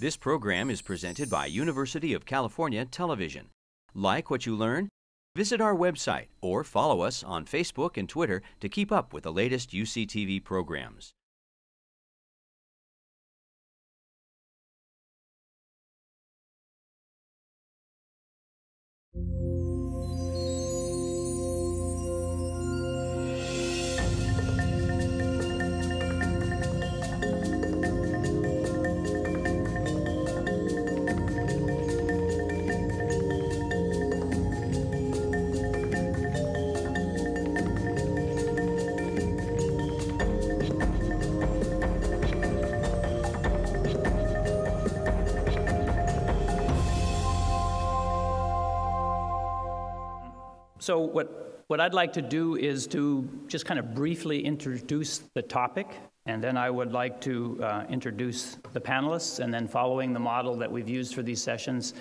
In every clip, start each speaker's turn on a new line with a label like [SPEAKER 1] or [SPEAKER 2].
[SPEAKER 1] This program is presented by University of California Television. Like what you learn? Visit our website or follow us on Facebook and Twitter to keep up with the latest UCTV programs.
[SPEAKER 2] So what I'd like to do is to just kind of briefly introduce the topic, and then I would like to introduce the panelists, and then following the model that we've used for these sessions,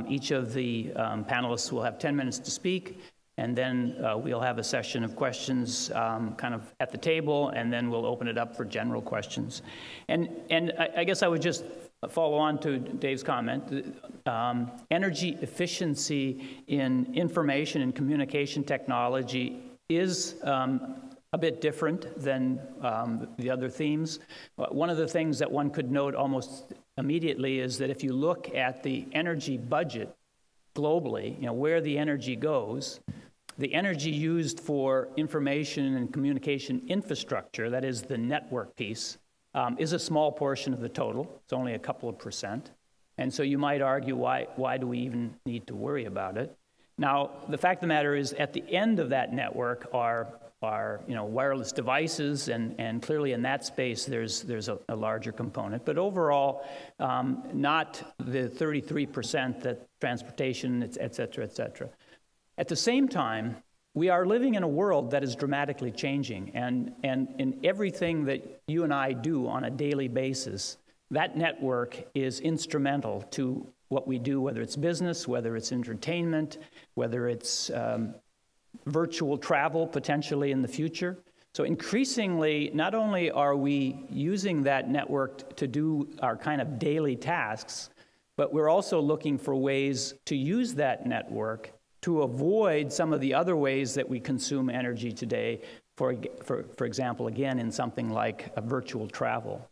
[SPEAKER 2] each of the panelists will have 10 minutes to speak, and then we'll have a session of questions kind of at the table, and then we'll open it up for general questions. And I guess I would just follow on to Dave's comment. Energy efficiency in information and communication technology is a bit different than the other themes. One of the things that one could note almost immediately is that if you look at the energy budget globally, you know, where the energy goes, the energy used for information and communication infrastructure, that is the network piece, is a small portion of the total. It's only a couple of %. And so you might argue, why do we even need to worry about it? Now, the fact of the matter is, at the end of that network are wireless devices, and clearly in that space there's a larger component. But overall, not the 33% that transportation, et cetera, et cetera. At the same time, we are living in a world that is dramatically changing, and in everything that you and I do on a daily basis, that network is instrumental to what we do, whether it's business, whether it's entertainment, whether it's virtual travel potentially in the future. So increasingly, not only are we using that network to do our kind of daily tasks, but we're also looking for ways to use that network to avoid some of the other ways that we consume energy today, for example, again, in something like a virtual travel.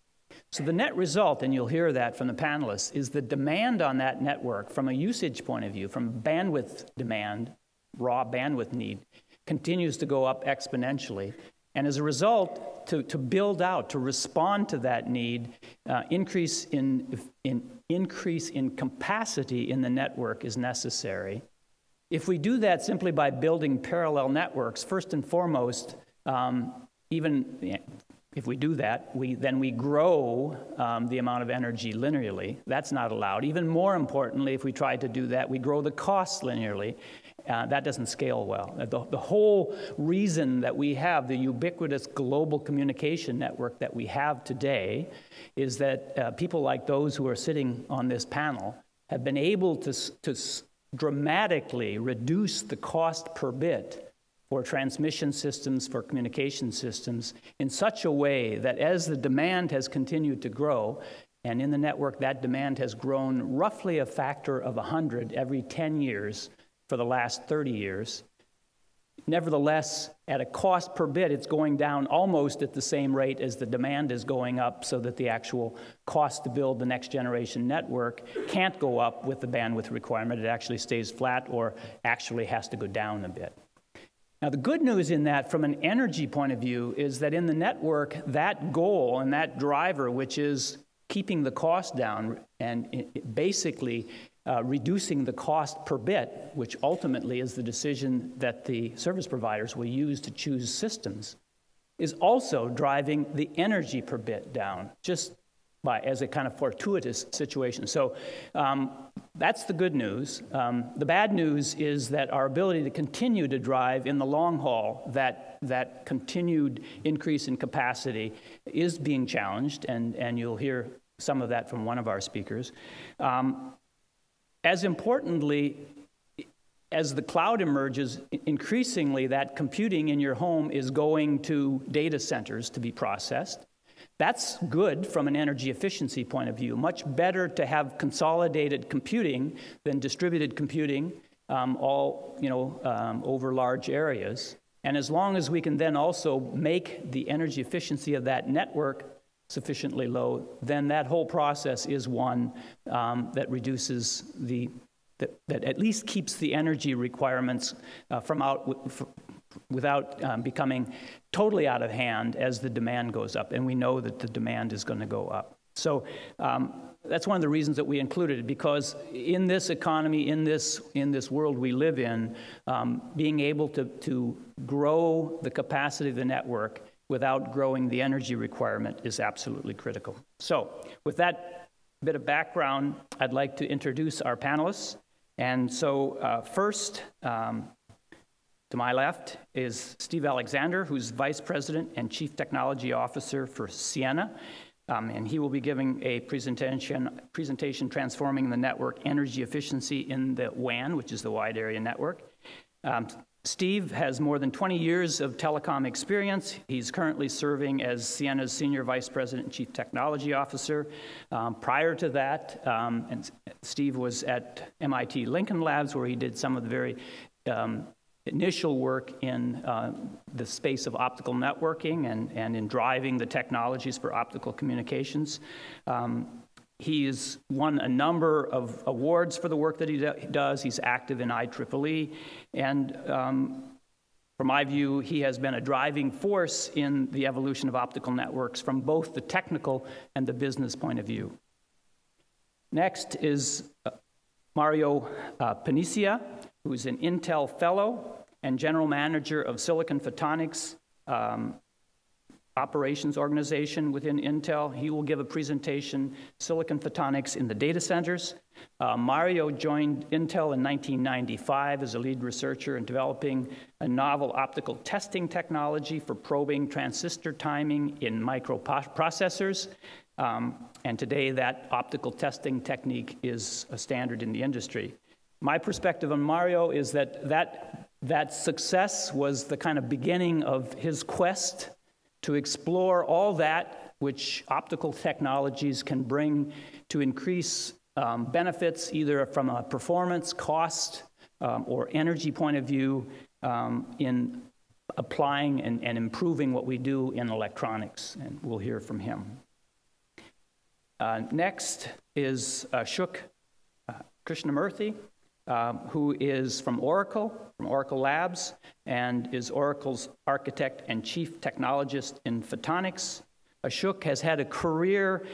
[SPEAKER 2] So the net result, and you'll hear that from the panelists, is the demand on that network from a usage point of view, from bandwidth demand, raw bandwidth need, continues to go up exponentially. And as a result, to build out, to respond to that need, increase in capacity in the network is necessary. If we do that simply by building parallel networks, first and foremost, even if we do that, then we grow the amount of energy linearly. That's not allowed. Even more importantly, if we try to do that, we grow the costs linearly. That doesn't scale well. The whole reason that we have the ubiquitous global communication network that we have today is that people like those who are sitting on this panel have been able to dramatically reduce the cost per bit for transmission systems, for communication systems, in such a way that as the demand has continued to grow, and in the network that demand has grown roughly a factor of 100 every 10 years for the last 30 years, nevertheless, at a cost per bit, it's going down almost at the same rate as the demand is going up, so that the actual cost to build the next generation network can't go up with the bandwidth requirement. It actually stays flat or actually has to go down a bit. Now, the good news in that, from an energy point of view, is that in the network, that goal and that driver, which is keeping the cost down and basically reducing the cost per bit, which ultimately is the decision that the service providers will use to choose systems, is also driving the energy per bit down, just as a kind of fortuitous situation. So that's the good news. The bad news is that our ability to continue to drive in the long haul that continued increase in capacity is being challenged, and you'll hear some of that from one of our speakers. As importantly, as the cloud emerges, increasingly that computing in your home is going to data centers to be processed. That's good from an energy efficiency point of view. Much better to have consolidated computing than distributed computing over large areas. And as long as we can then also make the energy efficiency of that network sufficiently low, then that whole process is one that reduces that at least keeps the energy requirements without becoming totally out of hand as the demand goes up. And we know that the demand is going to go up. So that's one of the reasons that we included it, because in this economy, in this world we live in, being able to grow the capacity of the network without growing the energy requirement is absolutely critical. So with that bit of background, I'd like to introduce our panelists. And so first, to my left is Steve Alexander, who's Vice President and Chief Technology Officer for Ciena. And he will be giving a presentation transforming the network energy efficiency in the WAN, which is the Wide Area Network. Steve has more than 20 years of telecom experience. He's currently serving as Ciena's Senior Vice President and Chief Technology Officer. Prior to that, and Steve was at MIT Lincoln Labs, where he did some of the very initial work in the space of optical networking and in driving the technologies for optical communications. He's won a number of awards for the work that he does. He's active in IEEE. And from my view, he has been a driving force in the evolution of optical networks from both the technical and the business point of view. Next is Mario Panicia, who's an Intel Fellow and General Manager of Silicon Photonics Operations Organization within Intel. He will give a presentation, Silicon Photonics in the Data Centers. Mario joined Intel in 1995 as a lead researcher in developing a novel optical testing technology for probing transistor timing in microprocessors. And today, that optical testing technique is a standard in the industry. My perspective on Mario is that success was the kind of beginning of his quest to explore all that which optical technologies can bring to increase benefits, either from a performance, cost, or energy point of view in applying and improving what we do in electronics. And we'll hear from him. Next is Ashok Krishnamurthy, who is from Oracle Labs, and is Oracle's architect and chief technologist in photonics. Ashok has had a career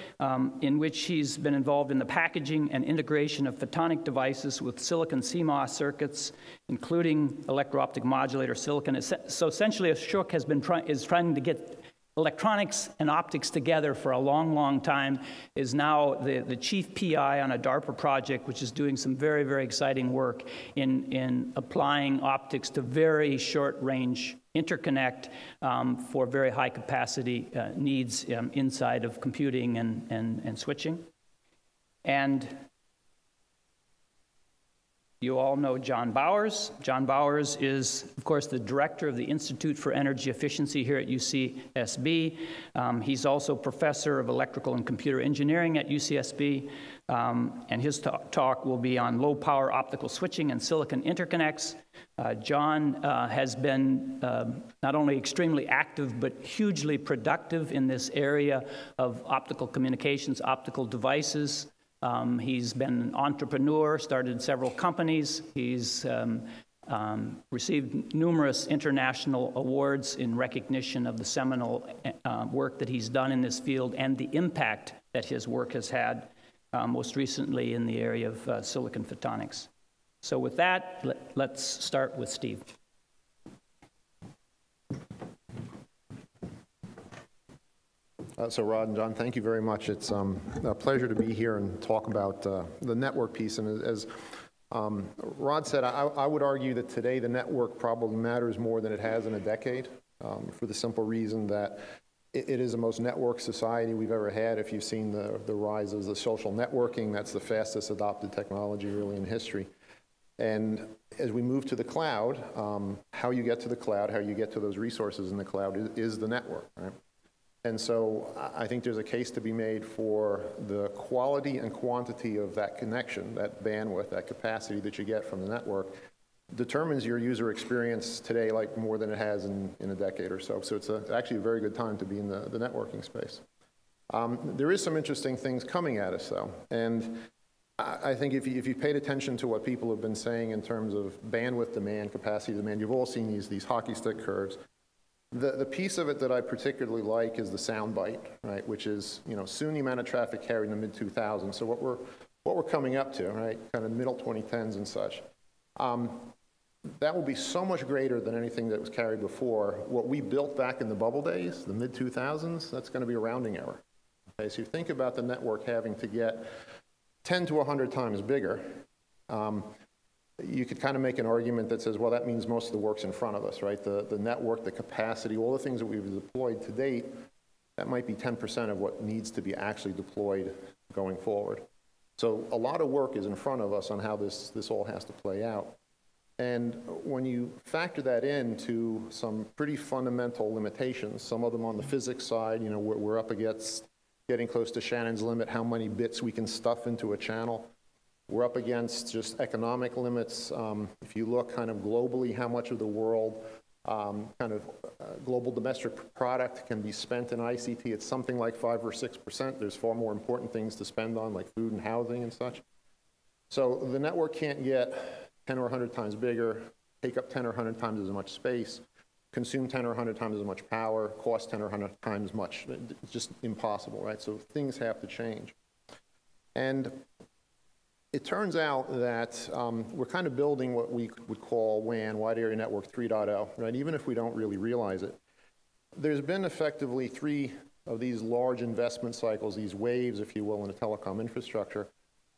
[SPEAKER 2] in which he's been involved in the packaging and integration of photonic devices with silicon CMOS circuits, including electro-optic modulator silicon. So essentially, Ashok is trying to get electronics and optics together for a long, long time, is now the chief PI on a DARPA project, which is doing some very, very exciting work in applying optics to very short-range interconnect for very high-capacity needs inside of computing and switching. And you all know John Bowers. John Bowers is, of course, the director of the Institute for Energy Efficiency here at UCSB. He's also professor of electrical and computer engineering at UCSB. And his talk will be on low-power optical switching and silicon interconnects. John has been not only extremely active, but hugely productive in this area of optical communications, optical devices. He's been an entrepreneur, started several companies. He's received numerous international awards in recognition of the seminal work that he's done in this field and the impact that his work has had, most recently in the area of silicon photonics. So with that, let's start with Steve.
[SPEAKER 3] So Rod and John, thank you very much. It's a pleasure to be here and talk about the network piece. And as Rod said, I would argue that today the network probably matters more than it has in a decade, for the simple reason that it is the most networked society we've ever had. If you've seen the rise of the social networking, that's the fastest adopted technology really in history. And as we move to the cloud, how you get to the cloud, how you get to those resources in the cloud is the network, right? And so I think there's a case to be made for the quality and quantity of that connection, that bandwidth, that capacity that you get from the network determines your user experience today like more than it has in a decade or so. So it's actually a very good time to be in the networking space. There is some interesting things coming at us, though. And I think if you paid attention to what people have been saying in terms of bandwidth demand, capacity demand, you've all seen these hockey stick curves. The piece of it that I particularly like is the sound bite, right, which is, soon the amount of traffic carried in the mid-2000s. So what we're coming up to, right, kind of middle 2010s and such. That will be so much greater than anything that was carried before. What we built back in the bubble days, the mid-2000s, that's going to be a rounding error. Okay, so you think about the network having to get 10 to 100 times bigger. You could kind of make an argument that says, well, that means most of the work's in front of us, right? The network, the capacity, all the things that we've deployed to date, that might be 10% of what needs to be actually deployed going forward. So a lot of work is in front of us on how this all has to play out. And when you factor that into some pretty fundamental limitations, some of them on the physics side, we're up against getting close to Shannon's limit, how many bits we can stuff into a channel. We're up against just economic limits. If you look kind of globally, how much of the world global domestic product can be spent in ICT, it's something like 5 or 6%. There's far more important things to spend on, like food and housing and such. So the network can't get 10 or 100 times bigger, take up 10 or 100 times as much space, consume 10 or 100 times as much power, cost 10 or 100 times much. It's just impossible, right? So things have to change. And it turns out that we're kind of building what we would call WAN, Wide Area Network 3.0, right? Even if we don't really realize it. There's been effectively 3 of these large investment cycles, these waves, if you will, in the telecom infrastructure.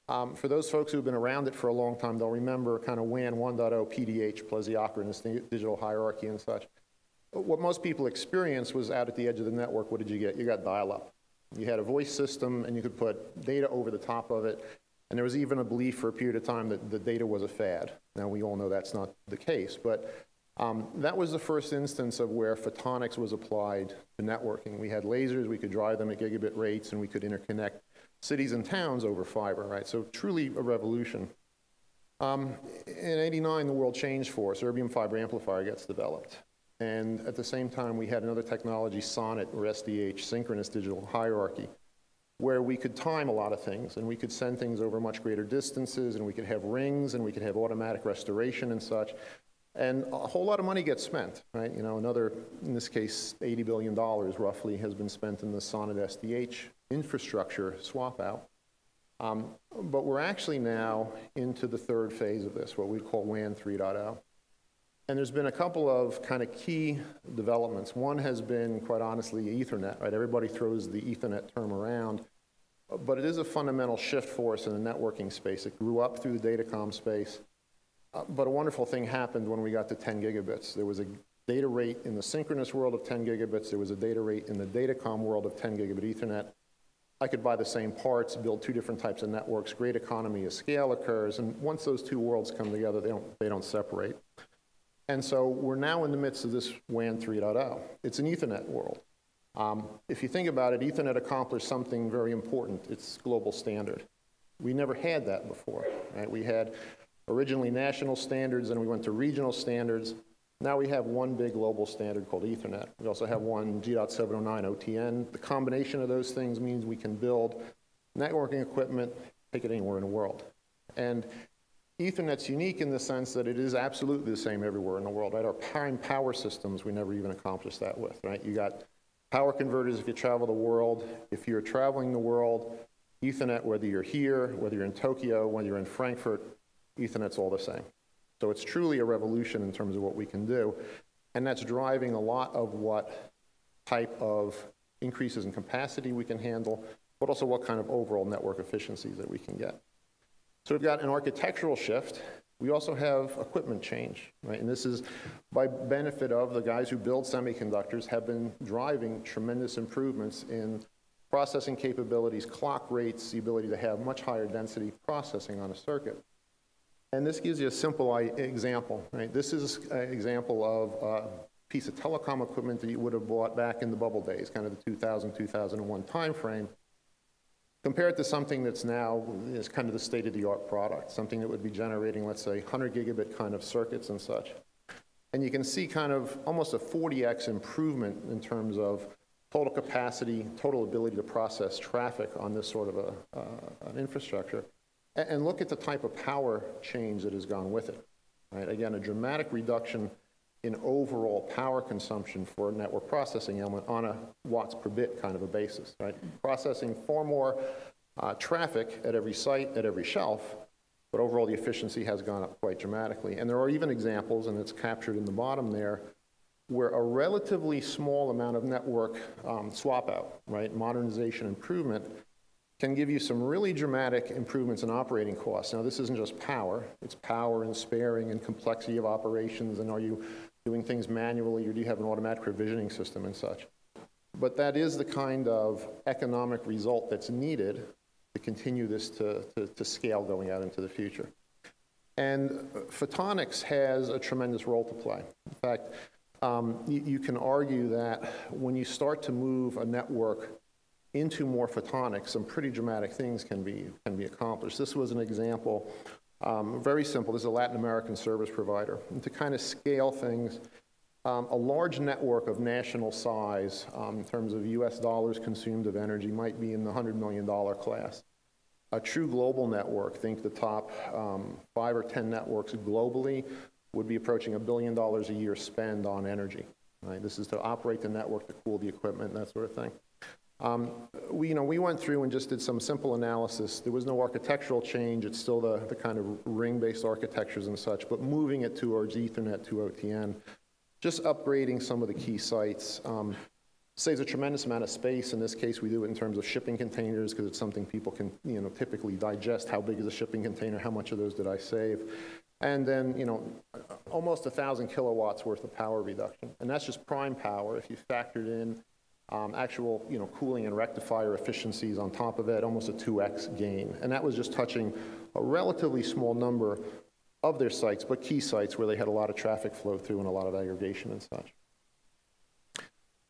[SPEAKER 3] For those folks who've been around it for a long time, they'll remember kind of WAN 1.0, PDH, plesiochronous, digital hierarchy and such. What most people experienced was out at the edge of the network, what did you get? You got dial-up. You had a voice system, and you could put data over the top of it. And there was even a belief for a period of time that the data was a fad. Now, we all know that's not the case. But that was the first instance of where photonics was applied to networking. We had lasers, we could drive them at gigabit rates, and we could interconnect cities and towns over fiber, right? So truly a revolution. In '89, the world changed for us. Erbium fiber amplifier gets developed. And at the same time, we had another technology, SONET, or SDH, synchronous digital hierarchy, where we could time a lot of things, and we could send things over much greater distances, and we could have rings, and we could have automatic restoration and such. And a whole lot of money gets spent, right? Another, in this case, $80 billion roughly has been spent in the SONET SDH infrastructure swap out. But we're actually now into the 3rd phase of this, what we call WAN 3.0. And there's been a couple of kind of key developments. One has been, quite honestly, Ethernet, right? Everybody throws the Ethernet term around, but it is a fundamental shift for us in the networking space. It grew up through the datacom space, but a wonderful thing happened when we got to 10 gigabits. There was a data rate in the synchronous world of 10 gigabits. There was a data rate in the datacom world of 10 gigabit Ethernet. I could buy the same parts, build 2 different types of networks. Great economy of scale occurs, and once those 2 worlds come together, they don't separate. And so we're now in the midst of this WAN 3.0. It's an Ethernet world. If you think about it, Ethernet accomplished something very important. It's global standard. We never had that before, right? We had originally national standards, and we went to regional standards. Now we have one big global standard called Ethernet. We also have one G.709 OTN. The combination of those things means we can build networking equipment, take it anywhere in the world. And Ethernet's unique in the sense that it is absolutely the same everywhere in the world, right? Our power systems, we never even accomplished that with, right? You got power converters if you travel the world. If you're traveling the world, Ethernet, whether you're here, whether you're in Tokyo, whether you're in Frankfurt, Ethernet's all the same. So it's truly a revolution in terms of what we can do. And that's driving a lot of what type of increases in capacity we can handle, but also what kind of overall network efficiencies that we can get. So we've got an architectural shift. We also have equipment change, right? And this is by benefit of the guys who build semiconductors have been driving tremendous improvements in processing capabilities, clock rates, the ability to have much higher density processing on a circuit. And this gives you a simple example, right? This is an example of piece of telecom equipment that you would have bought back in the bubble days, kind of the 2000, 2001 timeframe, compared to something that's now is kind of the state-of-the-art product, something that would be generating, let's say, 100 gigabit kind of circuits and such. And you can see kind of almost a 40x improvement in terms of total capacity, total ability to process traffic on this sort of an infrastructure. And look at the type of power change that has gone with it. Right? Again, a dramatic reduction in overall power consumption for a network processing element on a watts per bit kind of a basis. Right? Processing far more traffic at every site, at every shelf, but overall the efficiency has gone up quite dramatically. And there are even examples, and it's captured in the bottom there, where a relatively small amount of network swap out, right, modernization improvement, can give you some really dramatic improvements in operating costs. Now, this isn't just power. It's power and sparing and complexity of operations, and are you doing things manually, or do you have an automatic provisioning system and such? But that is the kind of economic result that's needed to continue this to scale going out into the future. And photonics has a tremendous role to play. In fact, you can argue that when you start to move a network into more photonics, some pretty dramatic things can be accomplished. This was an example, very simple. This is a Latin American service provider. And to kind of scale things, a large network of national size in terms of US dollars consumed of energy might be in the $100 million class. A true global network, think the top 5 or 10 networks globally, would be approaching $1 billion a year spend on energy. Right? This is to operate the network, to cool the equipment, that sort of thing. We went through and just did some simple analysis. There was no architectural change. It's still the kind of ring-based architectures and such, but moving it towards Ethernet to OTN, just upgrading some of the key sites, saves a tremendous amount of space. In this case, we do it in terms of shipping containers because it's something people can typically digest. How big is a shipping container? How much of those did I save? And then, almost 1,000 kilowatts worth of power reduction. And that's just prime power. If you factored in actual, cooling and rectifier efficiencies on top of it, almost a 2x gain. And that was just touching a relatively small number of their sites, but key sites where they had a lot of traffic flow through and a lot of aggregation and such.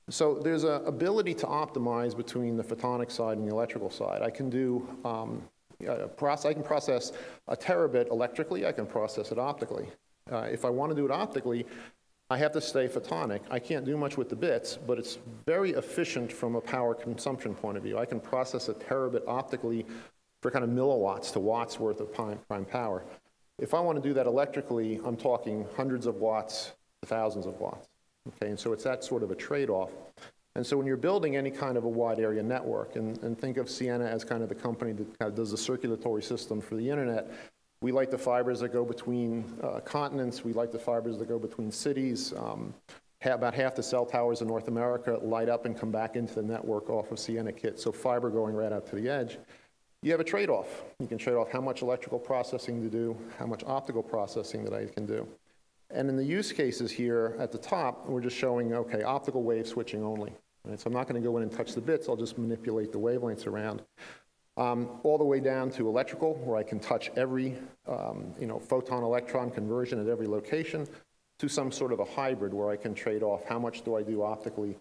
[SPEAKER 3] So there's an ability to optimize between the photonic side and the electrical side. I can do I can process a terabit electrically, I can process it optically. If I want to do it optically, I have to stay photonic. I can't do much with the bits, but it's very efficient from a power consumption point of view. I can process a terabit optically for kind of milliwatts to watts worth of prime power. If I want to do that electrically, I'm talking hundreds of watts to thousands of watts. Okay, and so it's that sort of a trade-off. And so when you're building any kind of a wide area network, and think of Ciena as kind of the company that kind of does the circulatory system for the internet, we like the fibers that go between continents, we like the fibers that go between cities. About half the cell towers in North America light up and come back into the network off of Ciena kit, so fiber going right out to the edge. You have a trade-off. You can trade off how much electrical processing to do, how much optical processing that I can do. And in the use cases here at the top, we're just showing, okay, optical wave switching only. Right? So I'm not going to go in and touch the bits, I'll just manipulate the wavelengths around. All the way down to electrical, where I can touch every photon-electron conversion at every location, to some sort of a hybrid where I can trade off how much do I do optically,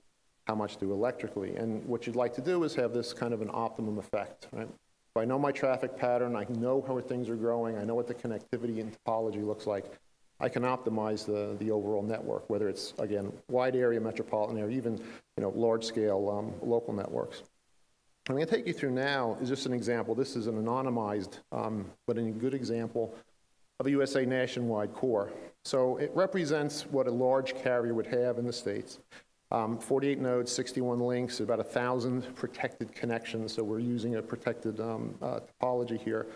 [SPEAKER 3] how much do electrically. And what you'd like to do is have this kind of an optimum effect. Right? If I know my traffic pattern, I know how things are growing, I know what the connectivity and topology looks like, I can optimize the overall network, whether it's, again, wide area, metropolitan area, even large-scale local networks. I'm going to take you through now is just an example. This is an anonymized, but a good example of a USA nationwide core. So it represents what a large carrier would have in the States. 48 nodes, 61 links, about 1,000 protected connections. So we're using a protected topology here.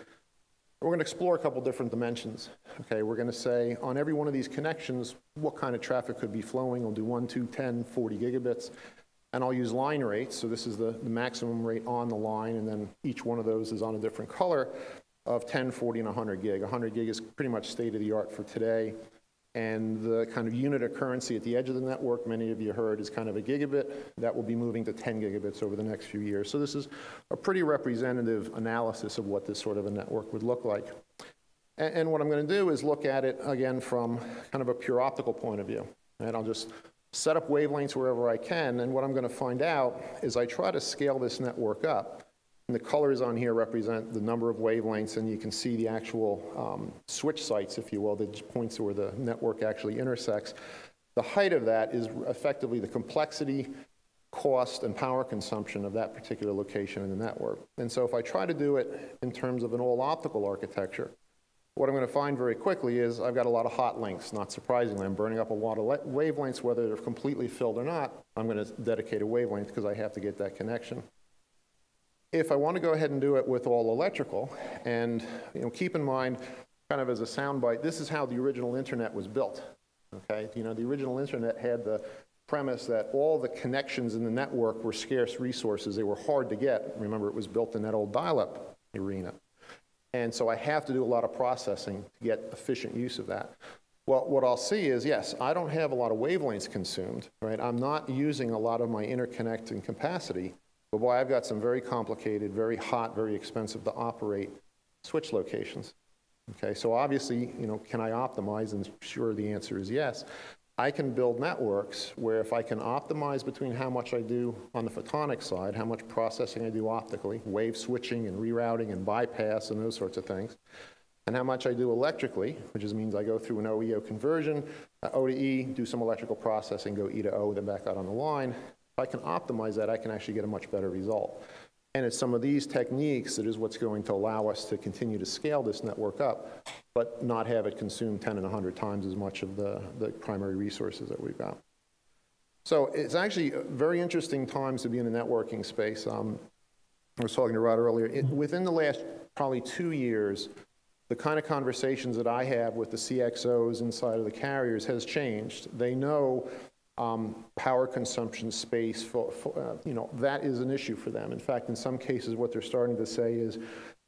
[SPEAKER 3] We're going to explore a couple different dimensions. Okay, we're going to say on every one of these connections, what kind of traffic could be flowing. We'll do 1, 2, 10, 40 gigabits. And I'll use line rates. So this is the maximum rate on the line, and then each one of those is on a different color of 10, 40, and 100 gig. 100 gig is pretty much state-of-the-art for today. And the kind of unit of currency at the edge of the network, many of you heard, is kind of a gigabit. That will be moving to 10 gigabits over the next few years. So this is a pretty representative analysis of what this sort of a network would look like. And what I'm going to do is look at it, again, from kind of a pure optical point of view. And I'll just set up wavelengths wherever I can, and what I'm going to find out is I try to scale this network up. And the colors on here represent the number of wavelengths, and you can see the actual switch sites, if you will, the points where the network actually intersects. The height of that is effectively the complexity, cost, and power consumption of that particular location in the network. And so if I try to do it in terms of an all-optical architecture, what I'm going to find very quickly is I've got a lot of hot links. Not surprisingly, I'm burning up a lot of wavelengths, whether they're completely filled or not. I'm going to dedicate a wavelength because I have to get that connection. If I want to go ahead and do it with all electrical, and keep in mind, kind of as a soundbite, this is how the original internet was built. Okay, the original internet had the premise that all the connections in the network were scarce resources. They were hard to get. Remember, it was built in that old dial-up arena. And so I have to do a lot of processing to get efficient use of that. Well, what I'll see is, yes, I don't have a lot of wavelengths consumed, right? I'm not using a lot of my interconnecting capacity, but boy, I've got some very complicated, very hot, very expensive to operate switch locations. Okay, so obviously, can I optimize? And sure, the answer is yes. I can build networks where if I can optimize between how much I do on the photonic side, how much processing I do optically, wave switching and rerouting and bypass and those sorts of things, and how much I do electrically, which means I go through an OEO conversion, O to E, do some electrical processing, go E to O, then back out on the line. If I can optimize that, I can actually get a much better result. And it's some of these techniques that is what's going to allow us to continue to scale this network up, but not have it consume 10 and 100 times as much of the primary resources that we've got. So it's actually very interesting times to be in the networking space. I was talking to Rod earlier. Within the last probably 2 years, the kind of conversations that I have with the CXOs inside of the carriers has changed. They know power consumption space, that is an issue for them. In fact, in some cases, what they're starting to say is,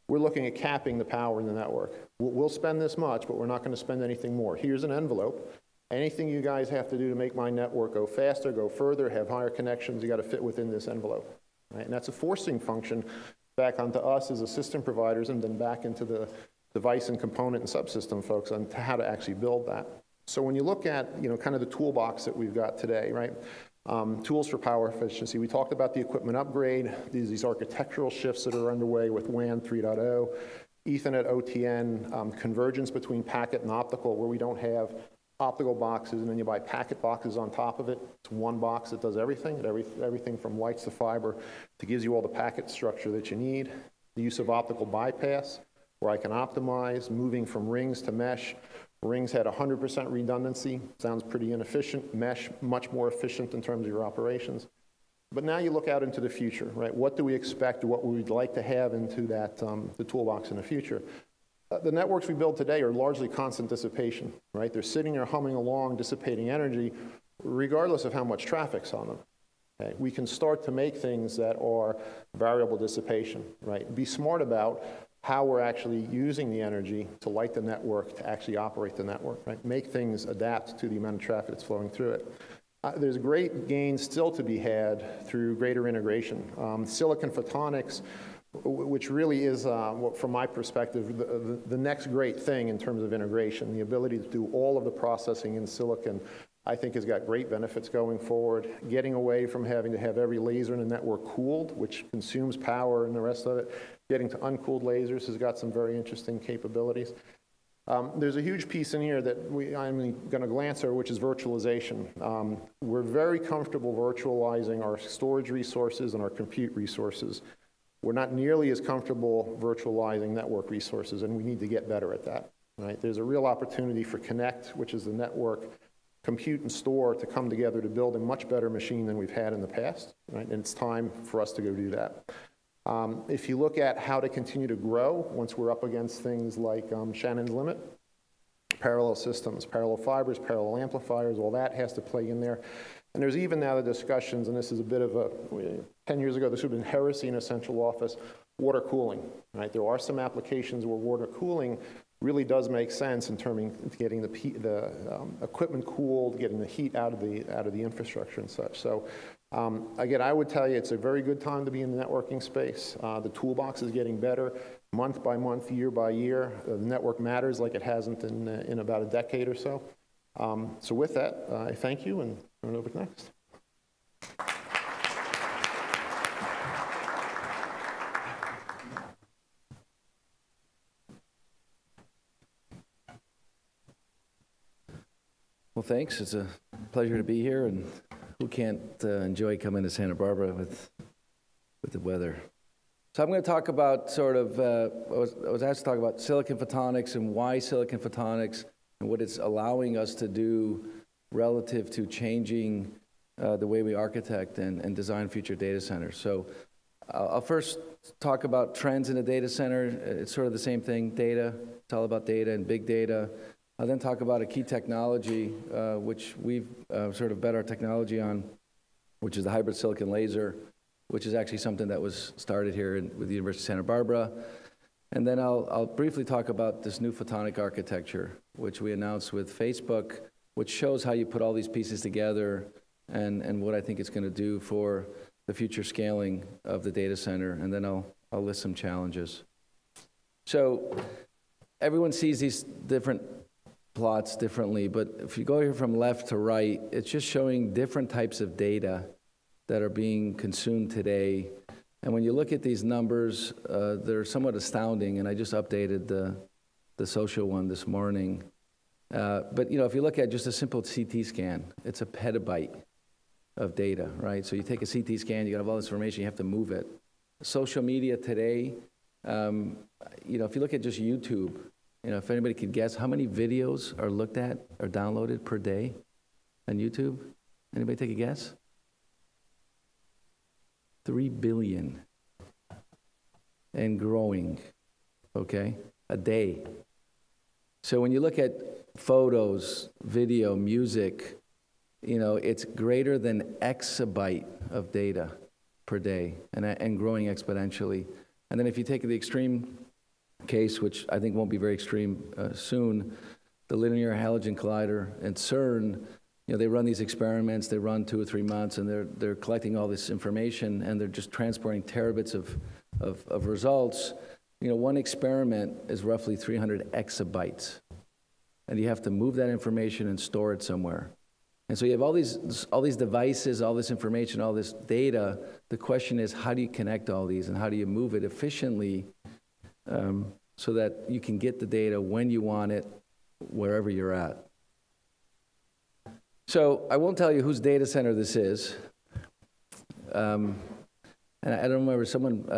[SPEAKER 3] we're looking at capping the power in the network. We'll spend this much, but we're not going to spend anything more. Here's an envelope. Anything you guys have to do to make my network go faster, go further, have higher connections, you got to fit within this envelope. Right? And that's a forcing function back onto us as a system providers, and then back into the device and component and subsystem folks on how to actually build that. So when you look at, kind of the toolbox that we've got today, right? Tools for power efficiency. We talked about the equipment upgrade, these architectural shifts that are underway with WAN 3.0, Ethernet, OTN, convergence between packet and optical, where we don't have optical boxes and then you buy packet boxes on top of it. It's one box that does everything, everything from whites to fiber, that gives you all the packet structure that you need. The use of optical bypass, where I can optimize, moving from rings to mesh. Rings had 100% redundancy, sounds pretty inefficient. Mesh, much more efficient in terms of your operations. But now you look out into the future, right? What do we expect, or what we'd like to have into that, the toolbox in the future? The networks we build today are largely constant dissipation, right? They're sitting there humming along, dissipating energy, regardless of how much traffic's on them. Okay? We can start to make things that are variable dissipation, right? Be smart about how we're actually using the energy to light the network, to actually operate the network, right? Make things adapt to the amount of traffic that's flowing through it. There's great gains still to be had through greater integration. Silicon photonics, which really is, from my perspective, the next great thing in terms of integration. The ability to do all of the processing in silicon, I think, has got great benefits going forward. Getting away from having to have every laser in the network cooled, which consumes power and the rest of it. Getting to uncooled lasers has got some very interesting capabilities. There's a huge piece in here that I'm going to glance over, which is virtualization. We're very comfortable virtualizing our storage resources and our compute resources. We're not nearly as comfortable virtualizing network resources, and we need to get better at that. Right? There's a real opportunity for Connect, which is the network, compute and store, to come together to build a much better machine than we've had in the past. Right? And it's time for us to go do that. If you look at how to continue to grow, once we're up against things like Shannon's limit, parallel systems, parallel fibers, parallel amplifiers, all that has to play in there. And there's even now the discussions, and this is a bit of a, 10 years ago, this would have been heresy in a central office, water cooling, right? There are some applications where water cooling really does make sense in terms of getting the equipment cooled, getting the heat out of the infrastructure and such. So again, I would tell you it's a very good time to be in the networking space. The toolbox is getting better month by month, year by year. The network matters like it hasn't in about a decade or so. So with that, I thank you and turn it over to next.
[SPEAKER 4] Well, thanks. It's a pleasure to be here, and who can't enjoy coming to Santa Barbara with the weather? So I'm going to talk about sort of, I was asked to talk about silicon photonics and why silicon photonics and what it's allowing us to do relative to changing the way we architect and design future data centers. So I'll first talk about trends in the data center. It's sort of the same thing, data. It's all about data and big data. I'll then talk about a key technology, which we've sort of bet our technology on, which is the hybrid silicon laser, which is actually something that was started here with the University of Santa Barbara. And then I'll briefly talk about this new photonic architecture, which we announced with Facebook, which shows how you put all these pieces together and what I think it's going to do for the future scaling of the data center. And then I'll list some challenges. So everyone sees these different plots differently, but if you go here from left to right, it's just showing different types of data that are being consumed today. And when you look at these numbers, they're somewhat astounding, and I just updated the social one this morning. But you know, if you look at just a simple CT scan, it's a petabyte of data, right? So you take a CT scan, you have all this information, you have to move it. Social media today, you know, if you look at just YouTube, you know, if anybody could guess how many videos are looked at or downloaded per day on YouTube? Anybody take a guess? 3 billion and growing, okay, a day. So when you look at photos, video, music, you know, it's greater than exabyte of data per day and growing exponentially. And then if you take the extreme case, which I think won't be very extreme soon, the Linear Halogen Collider and CERN, you know, they run these experiments, they run 2 or 3 months, and they're collecting all this information, and they're just transporting terabits of results. You know, one experiment is roughly 300 exabytes, and you have to move that information and store it somewhere. And so you have all these devices, all this information, all this data. The question is, how do you connect all these, and how do you move it efficiently so that you can get the data when you want it, wherever you're at? So I won't tell you whose data center this is. And I don't remember,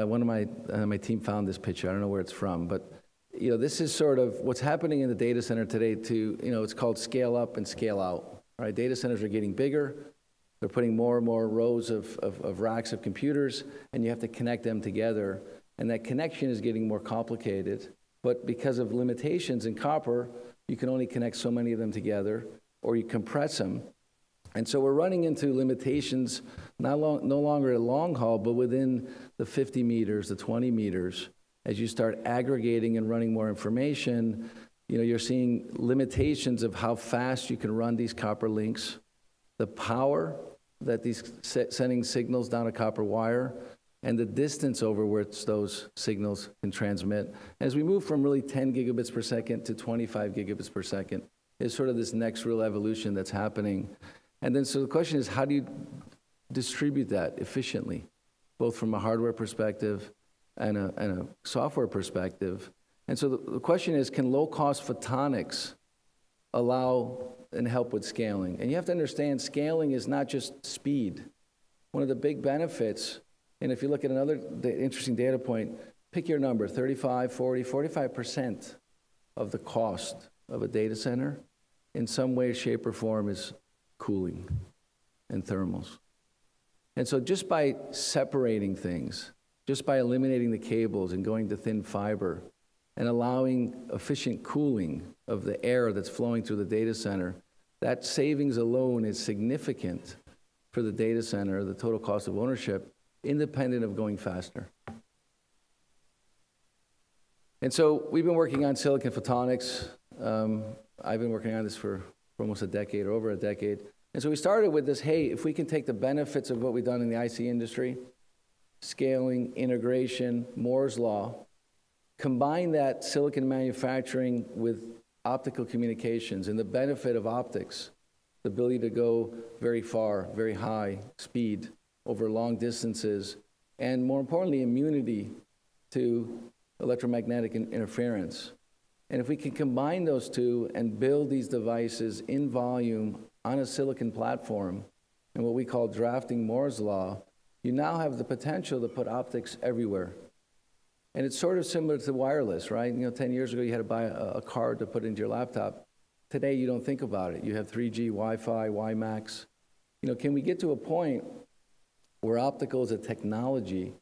[SPEAKER 4] one of my team found this picture. I don't know where it's from, but you know, this is sort of what's happening in the data center today to, you know, it's called scale up and scale out. Right? Data centers are getting bigger. They're putting more and more rows of racks of computers, and you have to connect them together. And that connection is getting more complicated. But because of limitations in copper, you can only connect so many of them together, or you compress them. And so we're running into limitations, no longer at long haul, but within the 50 meters, the 20 meters. As you start aggregating and running more information, you know, you're seeing limitations of how fast you can run these copper links, the power that these sending signals down a copper wire, and the distance over which those signals can transmit. As we move from really 10 gigabits per second to 25 gigabits per second, is sort of this next real evolution that's happening. And then so the question is, how do you distribute that efficiently, both from a hardware perspective and a software perspective? And so the question is, can low-cost photonics allow and help with scaling? And you have to understand, scaling is not just speed. One of the big benefits, and if you look at another interesting data point, pick your number, 35, 40, 45% of the cost of a data center in some way, shape, or form is cooling and thermals. And so just by separating things, just by eliminating the cables and going to thin fiber, and allowing efficient cooling of the air that's flowing through the data center, that savings alone is significant for the data center, the total cost of ownership, independent of going faster. And so we've been working on silicon photonics. I've been working on this for almost a decade, or over a decade. And so we started with this, hey, if we can take the benefits of what we've done in the IC industry, scaling, integration, Moore's law, combine that silicon manufacturing with optical communications and the benefit of optics, the ability to go very far, very high speed over long distances, and more importantly, immunity to electromagnetic interference. And if we can combine those two and build these devices in volume on a silicon platform, and what we call drafting Moore's law, you now have the potential to put optics everywhere. And it's sort of similar to wireless, right? 10 years ago, you had to buy a card to put into your laptop. Today, you don't think about it. You have 3G, Wi-Fi, WiMAX. Can we get to a point where optical is a technology,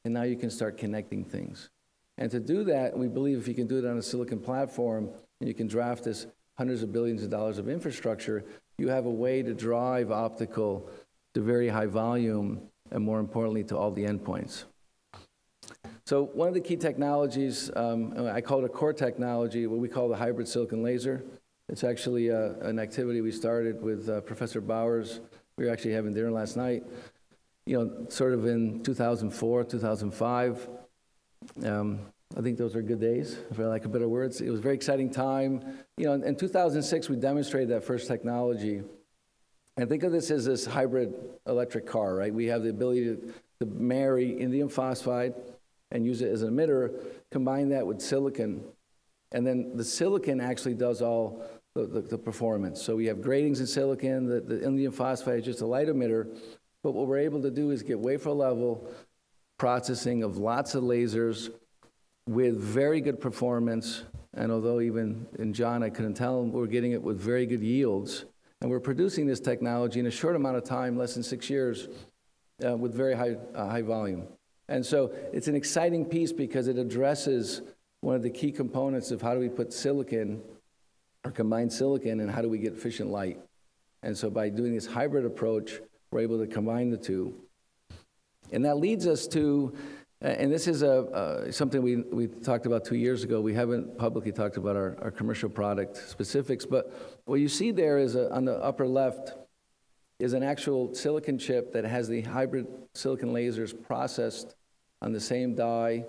[SPEAKER 4] and now you can start connecting things? And to do that, we believe if you can do it on a silicon platform, and you can draft this hundreds of billions of dollars of infrastructure, you have a way to drive optical to very high volume, and more importantly, to all the endpoints. So one of the key technologies, I call it a core technology, what we call the hybrid silicon laser. It's actually an activity we started with Professor Bowers. We were actually having dinner last night, sort of in 2004, 2005. I think those are good days, for lack of better words. It was a very exciting time. In 2006, we demonstrated that first technology. And think of this as this hybrid electric car, right? We have the ability to marry indium phosphide and use it as an emitter, combine that with silicon, and then the silicon actually does all the performance. So we have gratings in silicon, the indium phosphide is just a light emitter, but what we're able to do is get wafer level processing of lots of lasers with very good performance, and although even in John I couldn't tell him, we're getting it with very good yields, and we're producing this technology in a short amount of time, less than 6 years, with very high volume. And so it's an exciting piece because it addresses one of the key components of how do we put silicon or combine silicon and how do we get efficient light. And so by doing this hybrid approach, we're able to combine the two. And that leads us to, and this is something we talked about 2 years ago. We haven't publicly talked about our commercial product specifics, but what you see there is on the upper left is an actual silicon chip that has the hybrid silicon lasers processed on the same die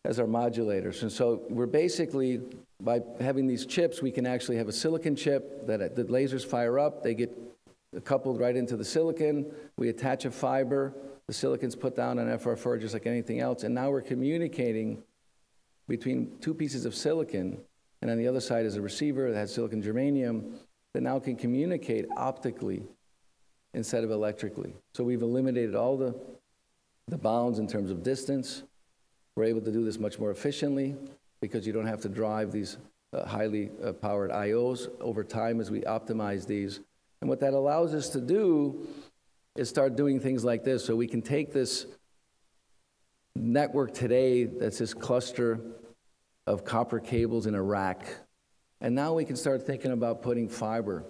[SPEAKER 4] as our modulators. And so we're basically, by having these chips, we can actually have a silicon chip that the lasers fire up, they get coupled right into the silicon, we attach a fiber, the silicon's put down on FR4 just like anything else, and now we're communicating between two pieces of silicon, and on the other side is a receiver that has silicon germanium that now can communicate optically instead of electrically. So we've eliminated all the bounds in terms of distance. We're able to do this much more efficiently because you don't have to drive these highly powered IOs over time as we optimize these. And what that allows us to do is start doing things like this. So we can take this network today that's this cluster of copper cables in a rack, and now we can start thinking about putting fiber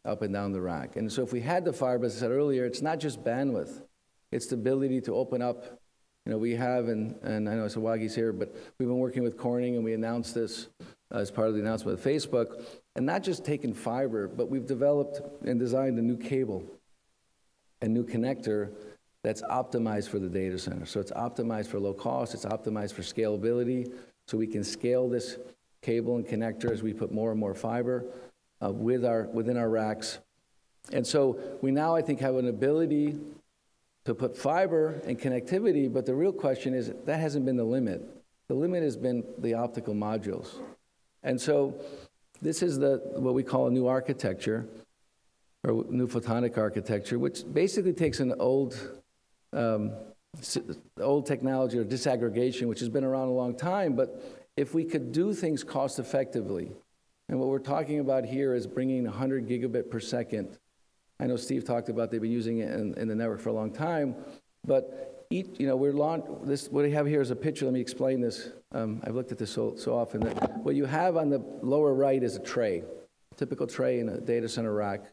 [SPEAKER 4] up and down the rack. And so if we had the fiber, as I said earlier, it's not just bandwidth, it's the ability to open up. We have, and I know Sawagi's here, but we've been working with Corning, and we announced this as part of the announcement of Facebook, and not just taking fiber, but we've developed and designed a new cable, a new connector that's optimized for the data center. So it's optimized for low cost, it's optimized for scalability, so we can scale this cable and connector as we put more and more fiber within our racks. And so we now, I think, have an ability to put fiber and connectivity, but the real question is, that hasn't been the limit. The limit has been the optical modules. And so this is what we call a new architecture, or new photonic architecture, which basically takes an old technology or disaggregation, which has been around a long time, but if we could do things cost effectively, and what we're talking about here is bringing 100 gigabit per second. I know Steve talked about they've been using it in the network for a long time, but what we have here is a picture. Let me explain this. I've looked at this so often. That what you have on the lower right is a tray, typical tray in a data center rack.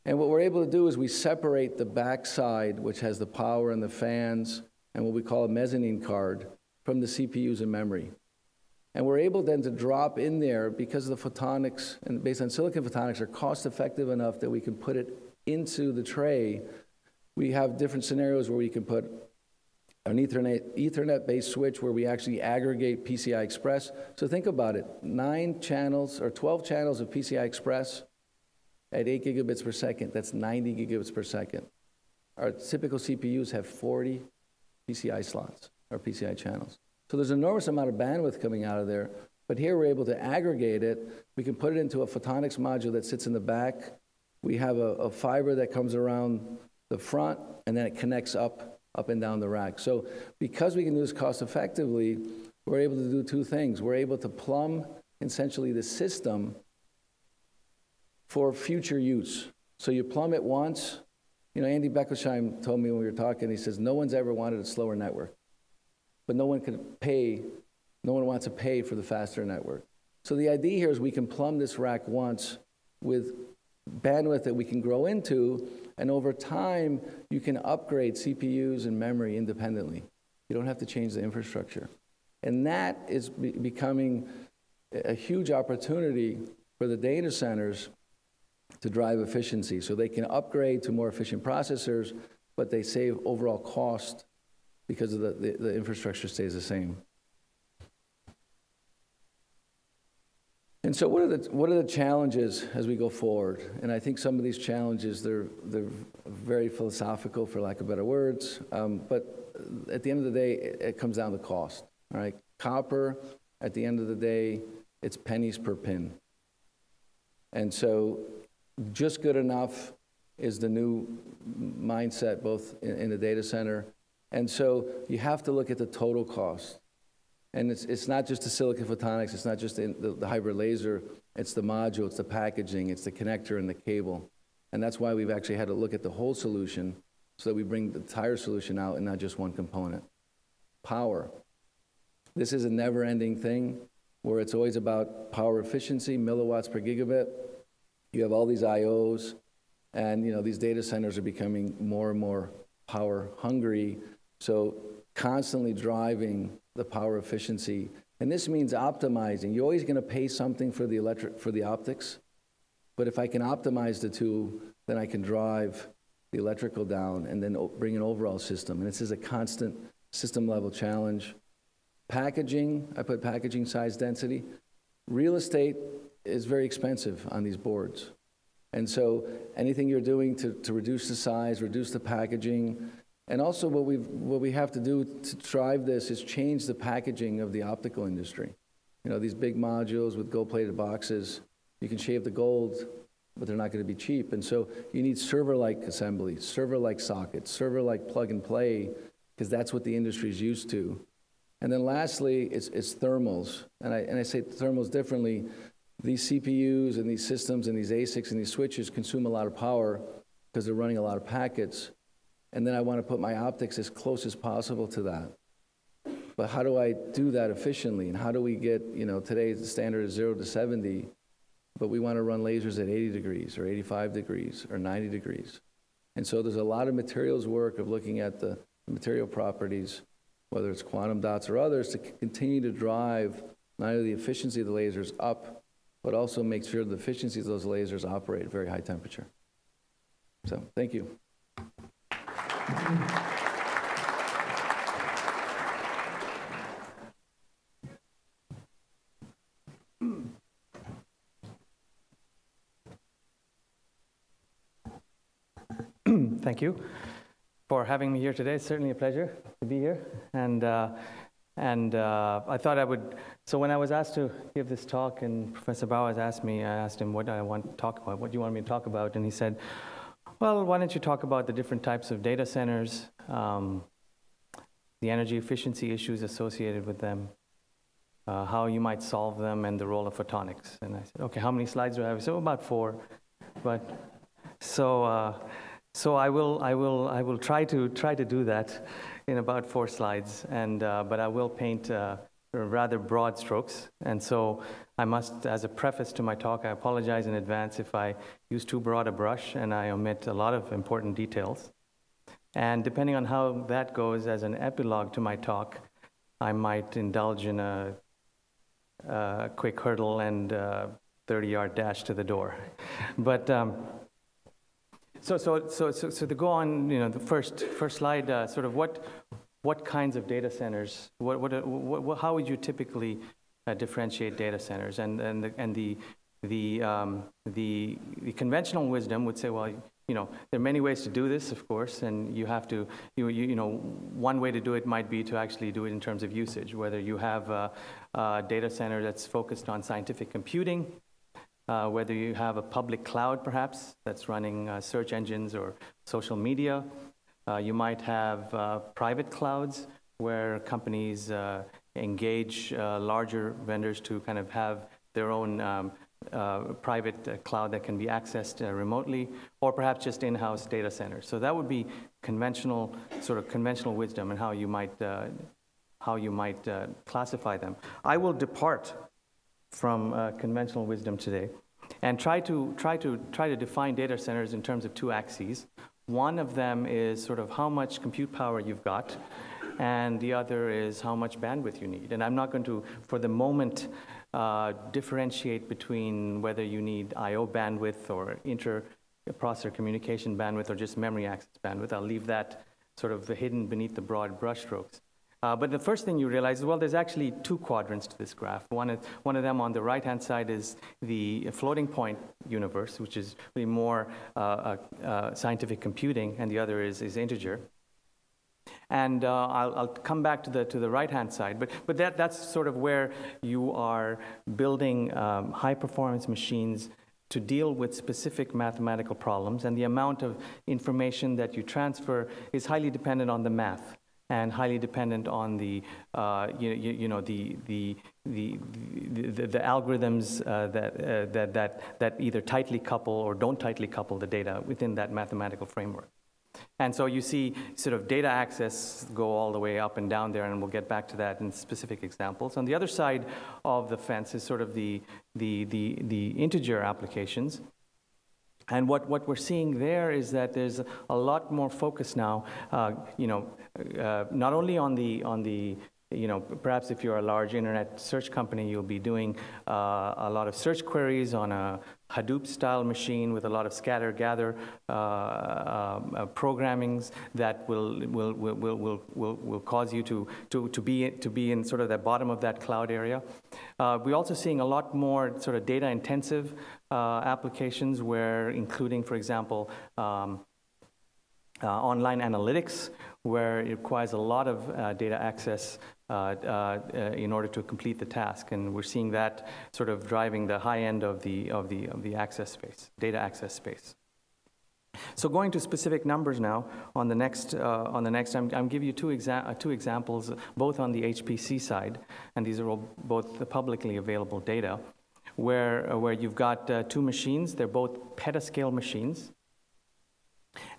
[SPEAKER 4] And what we're able to do is we separate the back side, which has the power and the fans, and what we call a mezzanine card, from the CPUs and memory. And we're able then to drop in there, because the photonics, and based on silicon photonics, are cost effective enough that we can put it into the tray. We have different scenarios where we can put an Ethernet-based switch where we actually aggregate PCI Express. So think about it, 9 channels or 12 channels of PCI Express At 8 gigabits per second, that's 90 gigabits per second. Our typical CPUs have 40 PCI slots, or PCI channels. So there's an enormous amount of bandwidth coming out of there, but here we're able to aggregate it. We can put it into a photonics module that sits in the back. We have a fiber that comes around the front, and then it connects up and down the rack. So because we can do this cost effectively, we're able to do two things. We're able to plumb essentially the system for future use. So you plumb it once. You know, Andy Beckelsheim told me when we were talking, he says, no one's ever wanted a slower network, but no one wants to pay for the faster network. So the idea here is we can plumb this rack once with bandwidth that we can grow into, and over time, you can upgrade CPUs and memory independently. You don't have to change the infrastructure. And that is becoming a huge opportunity for the data centers to drive efficiency. So they can upgrade to more efficient processors, but they save overall cost because of the infrastructure stays the same. And so what are the challenges as we go forward? And I think some of these challenges, they're very philosophical, for lack of better words, but at the end of the day, it comes down to cost, all right? Copper, at the end of the day, it's pennies per pin. And so just good enough is the new mindset, both in the data center. And so you have to look at the total cost. And it's not just the silicon photonics, it's not just the hybrid laser, it's the module, it's the packaging, it's the connector and the cable. And that's why we've actually had to look at the whole solution so that we bring the entire solution out and not just one component. Power. This is a never-ending thing where it's always about power efficiency, milliwatts per gigabit. You have all these IOs, and these data centers are becoming more and more power hungry, so constantly driving the power efficiency. And this means optimizing. You're always going to pay something for the optics, but if I can optimize the two, then I can drive the electrical down and then bring an overall system. And this is a constant system-level challenge. Packaging, I put packaging size density. Real estate is very expensive on these boards. And so anything you're doing to reduce the size, reduce the packaging, and also what we have to do to drive this is change the packaging of the optical industry. These big modules with gold-plated boxes, you can shave the gold, but they're not going to be cheap. And so you need server-like assembly, server-like sockets, server-like plug-and-play, because that's what the industry is used to. And then lastly, it's thermals. And I say thermals differently. These CPUs and these systems and these ASICs and these switches consume a lot of power because they're running a lot of packets. And then I want to put my optics as close as possible to that. But how do I do that efficiently? And how do we get, today the standard is 0 to 70, but we want to run lasers at 80 degrees or 85 degrees or 90 degrees. And so there's a lot of materials work of looking at the material properties, whether it's quantum dots or others, to continue to drive not only the efficiency of the lasers up, but also make sure the efficiency of those lasers operate at very high temperature. So, thank you.
[SPEAKER 5] Thank you for having me here today. It's certainly a pleasure to be here. And I thought I would, so when I was asked to give this talk and Professor Bowers asked me, I asked him what I want to talk about, what do you want me to talk about? And he said, well, why don't you talk about the different types of data centers, the energy efficiency issues associated with them, how you might solve them, and the role of photonics. And I said, okay, how many slides do I have? So about 4. But so I will try to do that in about 4 slides, and but I will paint rather broad strokes. And so I must, as a preface to my talk, I apologize in advance if I use too broad a brush and I omit a lot of important details. And depending on how that goes as an epilogue to my talk, I might indulge in a quick hurdle and 30-yard dash to the door. But so to go on, the first slide, sort of what kinds of data centers, how would you typically differentiate data centers? And the the conventional wisdom would say, well, there are many ways to do this, of course, and you have to, one way to do it might be to actually do it in terms of usage, whether you have a data center that's focused on scientific computing, whether you have a public cloud, perhaps, that's running search engines or social media. You might have private clouds where companies engage larger vendors to kind of have their own private cloud that can be accessed remotely, or perhaps just in-house data centers. So that would be conventional wisdom and how you might classify them. I will depart from conventional wisdom today and try to define data centers in terms of two axes. One of them is sort of how much compute power you've got, and the other is how much bandwidth you need. And I'm not going to, for the moment, differentiate between whether you need I/O bandwidth or inter-processor communication bandwidth or just memory access bandwidth. I'll leave that sort of hidden beneath the broad brushstrokes. But the first thing you realize is, well, there's actually two quadrants to this graph. One of them on the right-hand side is the floating point universe, which is really more scientific computing, and the other is integer. And I'll come back to the right-hand side, but that's sort of where you are building high-performance machines to deal with specific mathematical problems, and the amount of information that you transfer is highly dependent on the math and highly dependent on the algorithms that either tightly couple or don't tightly couple the data within that mathematical framework. And so you see sort of data access go all the way up and down there, and we'll get back to that in specific examples. On the other side of the fence is sort of the integer applications. And what we're seeing there is that there's a lot more focus now, not only on the perhaps if you're a large internet search company, you'll be doing a lot of search queries on a Hadoop-style machine with a lot of scatter-gather programmings that will cause you to be in sort of the bottom of that cloud area. We're also seeing a lot more sort of data-intensive applications, where including, for example, online analytics, where it requires a lot of data access in order to complete the task, and we're seeing that sort of driving the high end of the access space, data access space. So going to specific numbers now. On the next, I'm giving you two examples, both on the HPC side, and these are all both publicly available data, where you've got two machines. They're both petascale machines.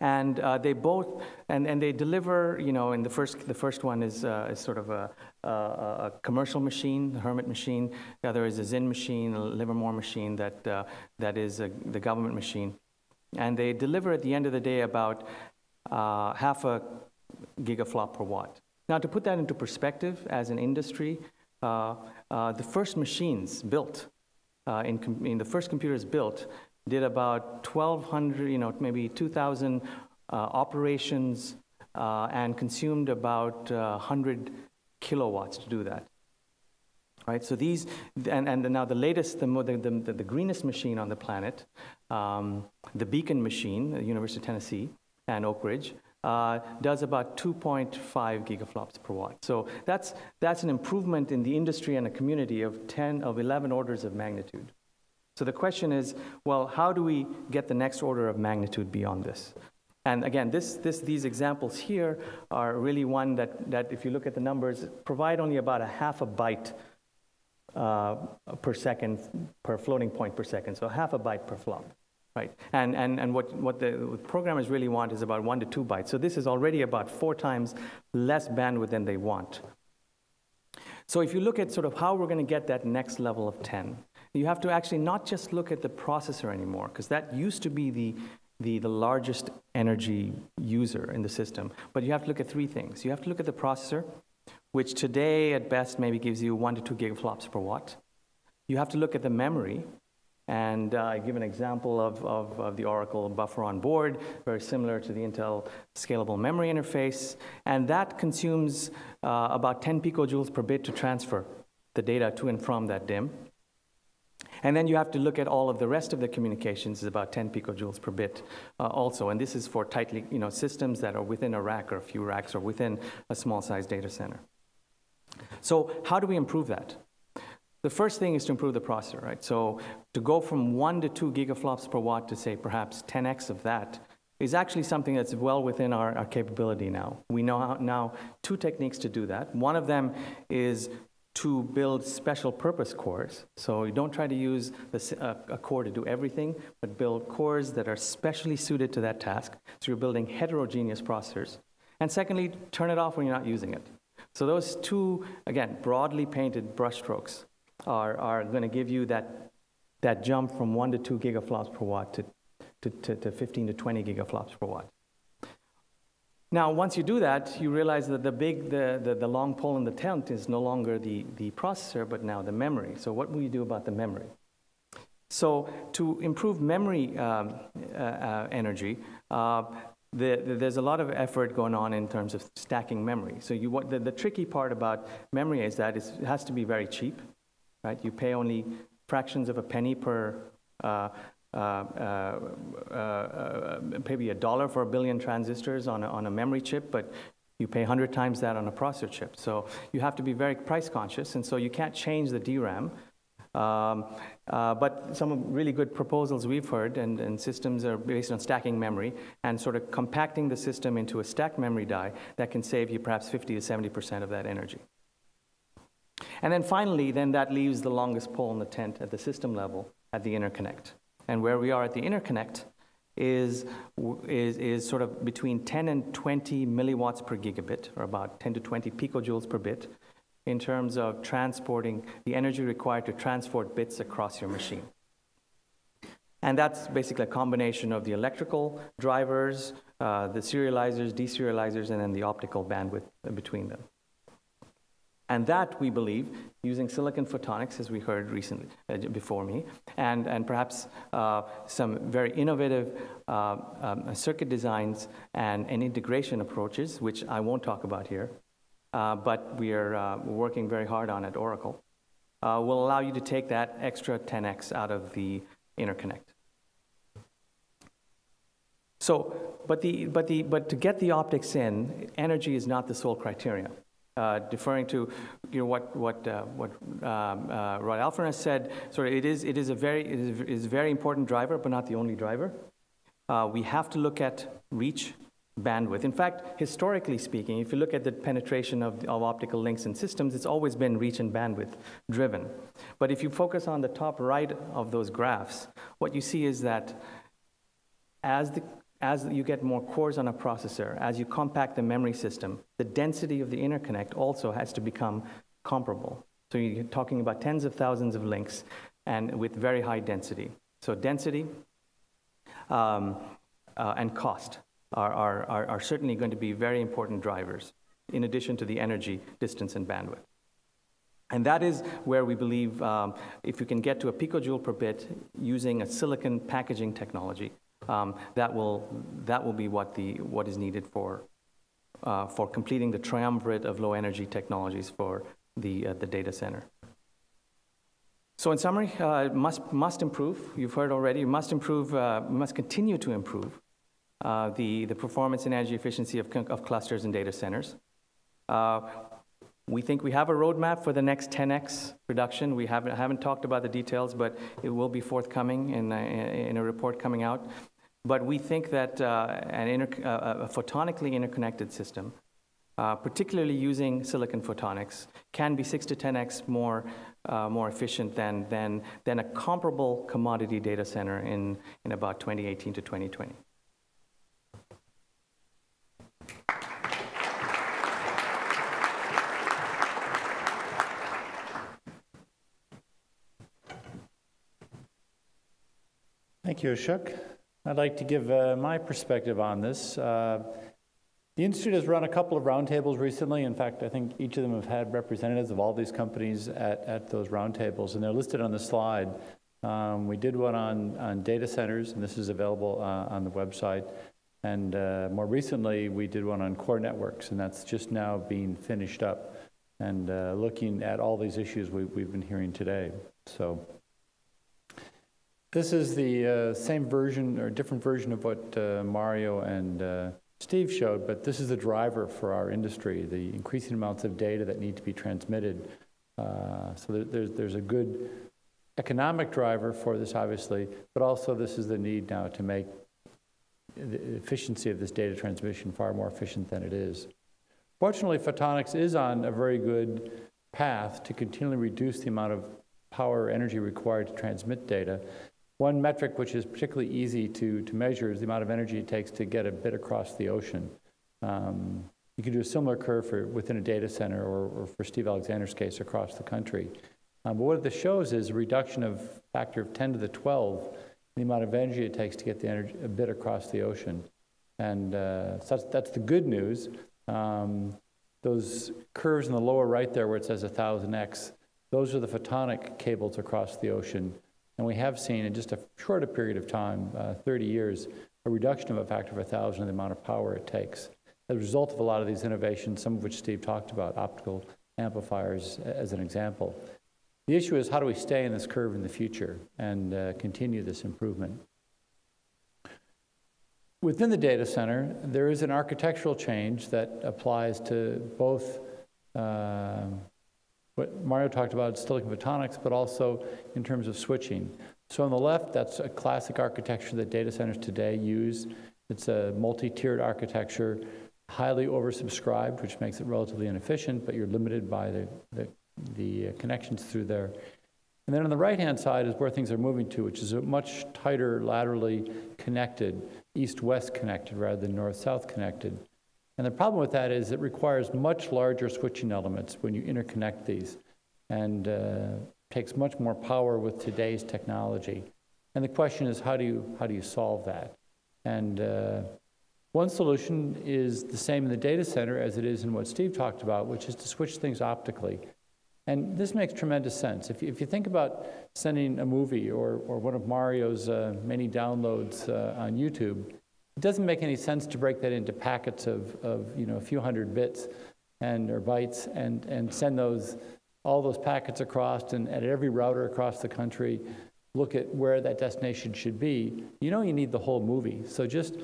[SPEAKER 5] And they both, and they deliver, and the first one is sort of a commercial machine, the Hermit machine. The other is a Zinn machine, a Livermore machine that is the government machine. And they deliver at the end of the day about half a gigaflop per watt. Now, to put that into perspective as an industry, the first machines built, in the first computers built, did about 1,200, maybe 2,000 operations and consumed about 100 kilowatts to do that. Right, so these, and now the latest, the greenest machine on the planet, the Beacon machine, the University of Tennessee and Oak Ridge, does about 2.5 gigaflops per watt. So that's an improvement in the industry and the community of 11 orders of magnitude. So the question is, well, how do we get the next order of magnitude beyond this? And again, these examples here are really one that if you look at the numbers, provide only about a half a byte per second, per floating point per second, so half a byte per flop, right? And what the programmers really want is about 1 to 2 bytes. So this is already about 4 times less bandwidth than they want. So if you look at sort of how we're going to get that next level of 10, you have to actually not just look at the processor anymore, because that used to be the largest energy user in the system. But you have to look at 3 things. You have to look at the processor, which today at best maybe gives you 1 to 2 gigaflops per watt. You have to look at the memory, and I give an example of the Oracle buffer on board, very similar to the Intel scalable memory interface, and that consumes about 10 picojoules per bit to transfer the data to and from that DIMM. And then you have to look at all of the rest of the communications, is about 10 picojoules per bit also. And this is for tightly, systems that are within a rack or a few racks or within a small size data center. So how do we improve that? The first thing is to improve the processor, right? So to go from 1 to 2 gigaflops per watt to say perhaps 10x of that is actually something that's well within our capability now. We know now 2 techniques to do that. One of them is to build special purpose cores. So you don't try to use a core to do everything, but build cores that are specially suited to that task. So you're building heterogeneous processors. And secondly, turn it off when you're not using it. So those 2, again, broadly painted brushstrokes are going to give you that jump from 1 to 2 gigaflops per watt to 15 to 20 gigaflops per watt. Now, once you do that, you realize that the long pole in the tent is no longer the processor, but now the memory. So what will you do about the memory? So to improve memory energy, there's a lot of effort going on in terms of stacking memory. So the tricky part about memory is that it has to be very cheap, right? You pay only fractions of a penny per maybe $1 for a billion transistors on a memory chip, but you pay 100 times that on a processor chip. So you have to be very price conscious, and so you can't change the DRAM. But some really good proposals we've heard, and systems are based on stacking memory and sort of compacting the system into a stacked memory die that can save you perhaps 50 to 70% of that energy. And then finally, that leaves the longest pole in the tent at the system level at the interconnect. And where we are at the interconnect is sort of between 10 and 20 milliwatts per gigabit, or about 10 to 20 picojoules per bit, in terms of transporting the energy required to transport bits across your machine. And that's basically a combination of the electrical drivers, the serializers, deserializers, and then the optical bandwidth between them. And that, we believe, using silicon photonics, as we heard recently before me, and perhaps some very innovative circuit designs and integration approaches, which I won't talk about here, but we are working very hard on at Oracle, will allow you to take that extra 10x out of the interconnect. So, but to get the optics in, energy is not the sole criteria. Deferring to what Rod Alford has said, it is a very important driver, but not the only driver. We have to look at reach, bandwidth. In fact, historically speaking, if you look at the penetration of optical links in systems, it's always been reach and bandwidth driven. But if you focus on the top right of those graphs, what you see is that as you get more cores on a processor, as you compact the memory system, the density of the interconnect also has to become comparable. So you're talking about tens of thousands of links and with very high density. So density and cost are certainly going to be very important drivers, in addition to the energy, distance, and bandwidth. And that is where we believe if you can get to a picojoule per bit using a silicon packaging technology, that will be what is needed for completing the triumvirate of low energy technologies for the data center. So in summary, must improve. You've heard already. We must improve. We must continue to improve the performance and energy efficiency of clusters and data centers. We think we have a roadmap for the next 10x reduction. We haven't talked about the details, but it will be forthcoming in a report coming out. But we think that a photonically interconnected system, particularly using silicon photonics, can be 6 to 10x more efficient than a comparable commodity data center in about 2018 to 2020.
[SPEAKER 6] Thank you, Ashok. I'd like to give my perspective on this. The Institute has run a couple of roundtables recently. In fact, I think each of them have had representatives of all these companies at those roundtables, and they're listed on the slide. We did one on data centers, and this is available on the website. And more recently, we did one on core networks, and that's just now being finished up and looking at all these issues we've been hearing today. So This is the same version or different version of what Mario and Steve showed, but this is the driver for our industry, the increasing amounts of data that need to be transmitted. So there's a good economic driver for this, obviously, but also this is the need now to make the efficiency of this data transmission far more efficient than it is. Fortunately, photonics is on a very good path to continually reduce the amount of power or energy required to transmit data. One metric which is particularly easy to measure is the amount of energy it takes to get a bit across the ocean. You can do a similar curve for within a data center or for Steve Alexander's case across the country. But what this shows is a reduction of factor of 10 to the 12 in the amount of energy it takes to get the energy a bit across the ocean. And so that's the good news. Those curves in the lower right there where it says 1000x, those are the photonic cables across the ocean. And we have seen in just a shorter period of time, 30 years, a reduction of a factor of 1,000 in the amount of power it takes. As a result of a lot of these innovations, some of which Steve talked about, optical amplifiers as an example. The issue is how do we stay in this curve in the future and continue this improvement? Within the data center, there is an architectural change that applies to both what Mario talked about, silicon photonics, but also in terms of switching. So on the left, that's a classic architecture that data centers today use. It's a multi-tiered architecture, highly oversubscribed, which makes it relatively inefficient, but you're limited by the connections through there. And then on the right-hand side is where things are moving to, which is a much tighter, laterally connected, east-west connected rather than north-south connected. And the problem with that is it requires much larger switching elements when you interconnect these, and takes much more power with today's technology. And the question is, how do you solve that? And one solution is the same in the data center as it is in what Steve talked about, which is to switch things optically. And this makes tremendous sense. If you think about sending a movie or one of Mario's many downloads on YouTube, it doesn't make any sense to break that into packets of a few hundred bits or bytes and send all those packets across and at every router across the country look at where that destination should be. You need the whole movie. So just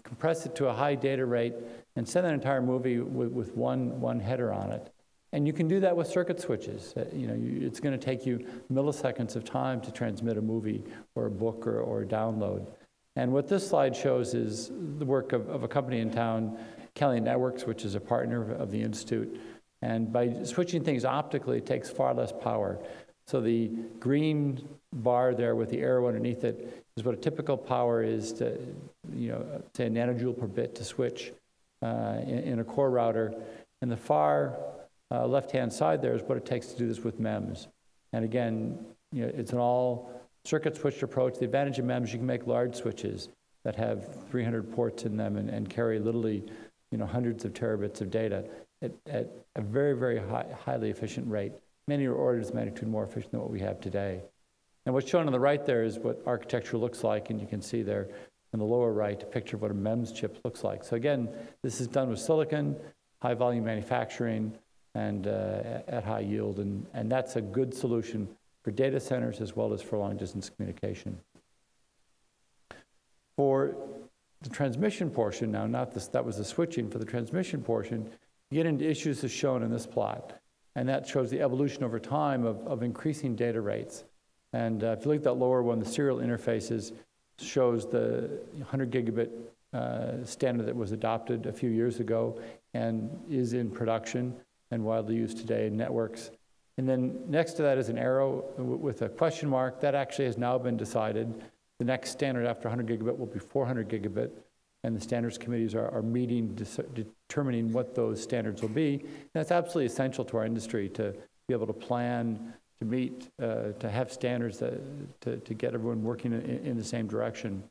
[SPEAKER 6] compress it to a high data rate and send that entire movie with one header on it. And you can do that with circuit switches. It's going to take you milliseconds of time to transmit a movie or a book or a download. And what this slide shows is the work of a company in town, Kelly Networks, which is a partner of the Institute. And by switching things optically, it takes far less power. So the green bar there with the arrow underneath it is what a typical power is to, say a nanojoule per bit to switch in a core router. And the far left-hand side there is what it takes to do this with MEMS. And again, it's an all circuit switched approach. The advantage of MEMS, you can make large switches that have 300 ports in them and carry literally hundreds of terabits of data at a very, very highly efficient rate. Many orders of magnitude more efficient than what we have today. And what's shown on the right there is what architecture looks like, and you can see there in the lower right a picture of what a MEMS chip looks like. So again, this is done with silicon, high volume manufacturing, and at high yield, and that's a good solution for data centers as well as for long-distance communication. For the transmission portion now, that was the switching. For the transmission portion, you get into issues as shown in this plot, and that shows the evolution over time of increasing data rates. And if you look at that lower one, the serial interfaces shows the 100 gigabit standard that was adopted a few years ago and is in production and widely used today in networks. And then next to that is an arrow with a question mark. That actually has now been decided. The next standard after 100 gigabit will be 400 gigabit, and the standards committees are meeting, determining what those standards will be. And that's absolutely essential to our industry to be able to plan, to meet, to have standards to get everyone working in the same direction.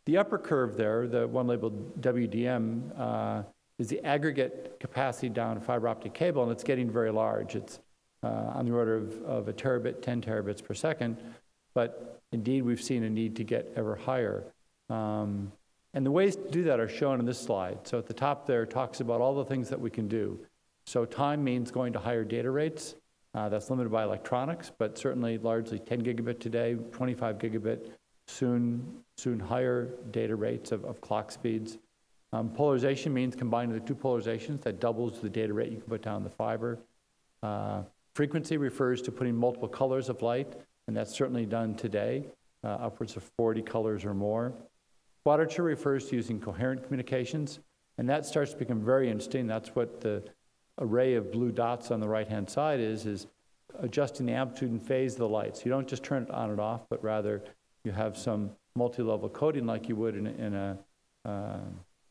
[SPEAKER 6] The upper curve there, the one labeled WDM, is the aggregate capacity down a fiber optic cable, and it's getting very large. It's on the order of a terabit, 10 terabits per second, but indeed we've seen a need to get ever higher. And the ways to do that are shown in this slide. So at the top there, it talks about all the things that we can do. So time means going to higher data rates. That's limited by electronics, but certainly largely 10 gigabit today, 25 gigabit, soon higher data rates of clock speeds. Polarization means combining the two polarizations. That doubles the data rate you can put down the fiber. Frequency refers to putting multiple colors of light, and that's certainly done today, upwards of 40 colors or more. Quadrature refers to using coherent communications, and that starts to become very interesting. That's what the array of blue dots on the right-hand side is adjusting the amplitude and phase of the light. So you don't just turn it on and off, but rather you have some multi-level coding like you would in a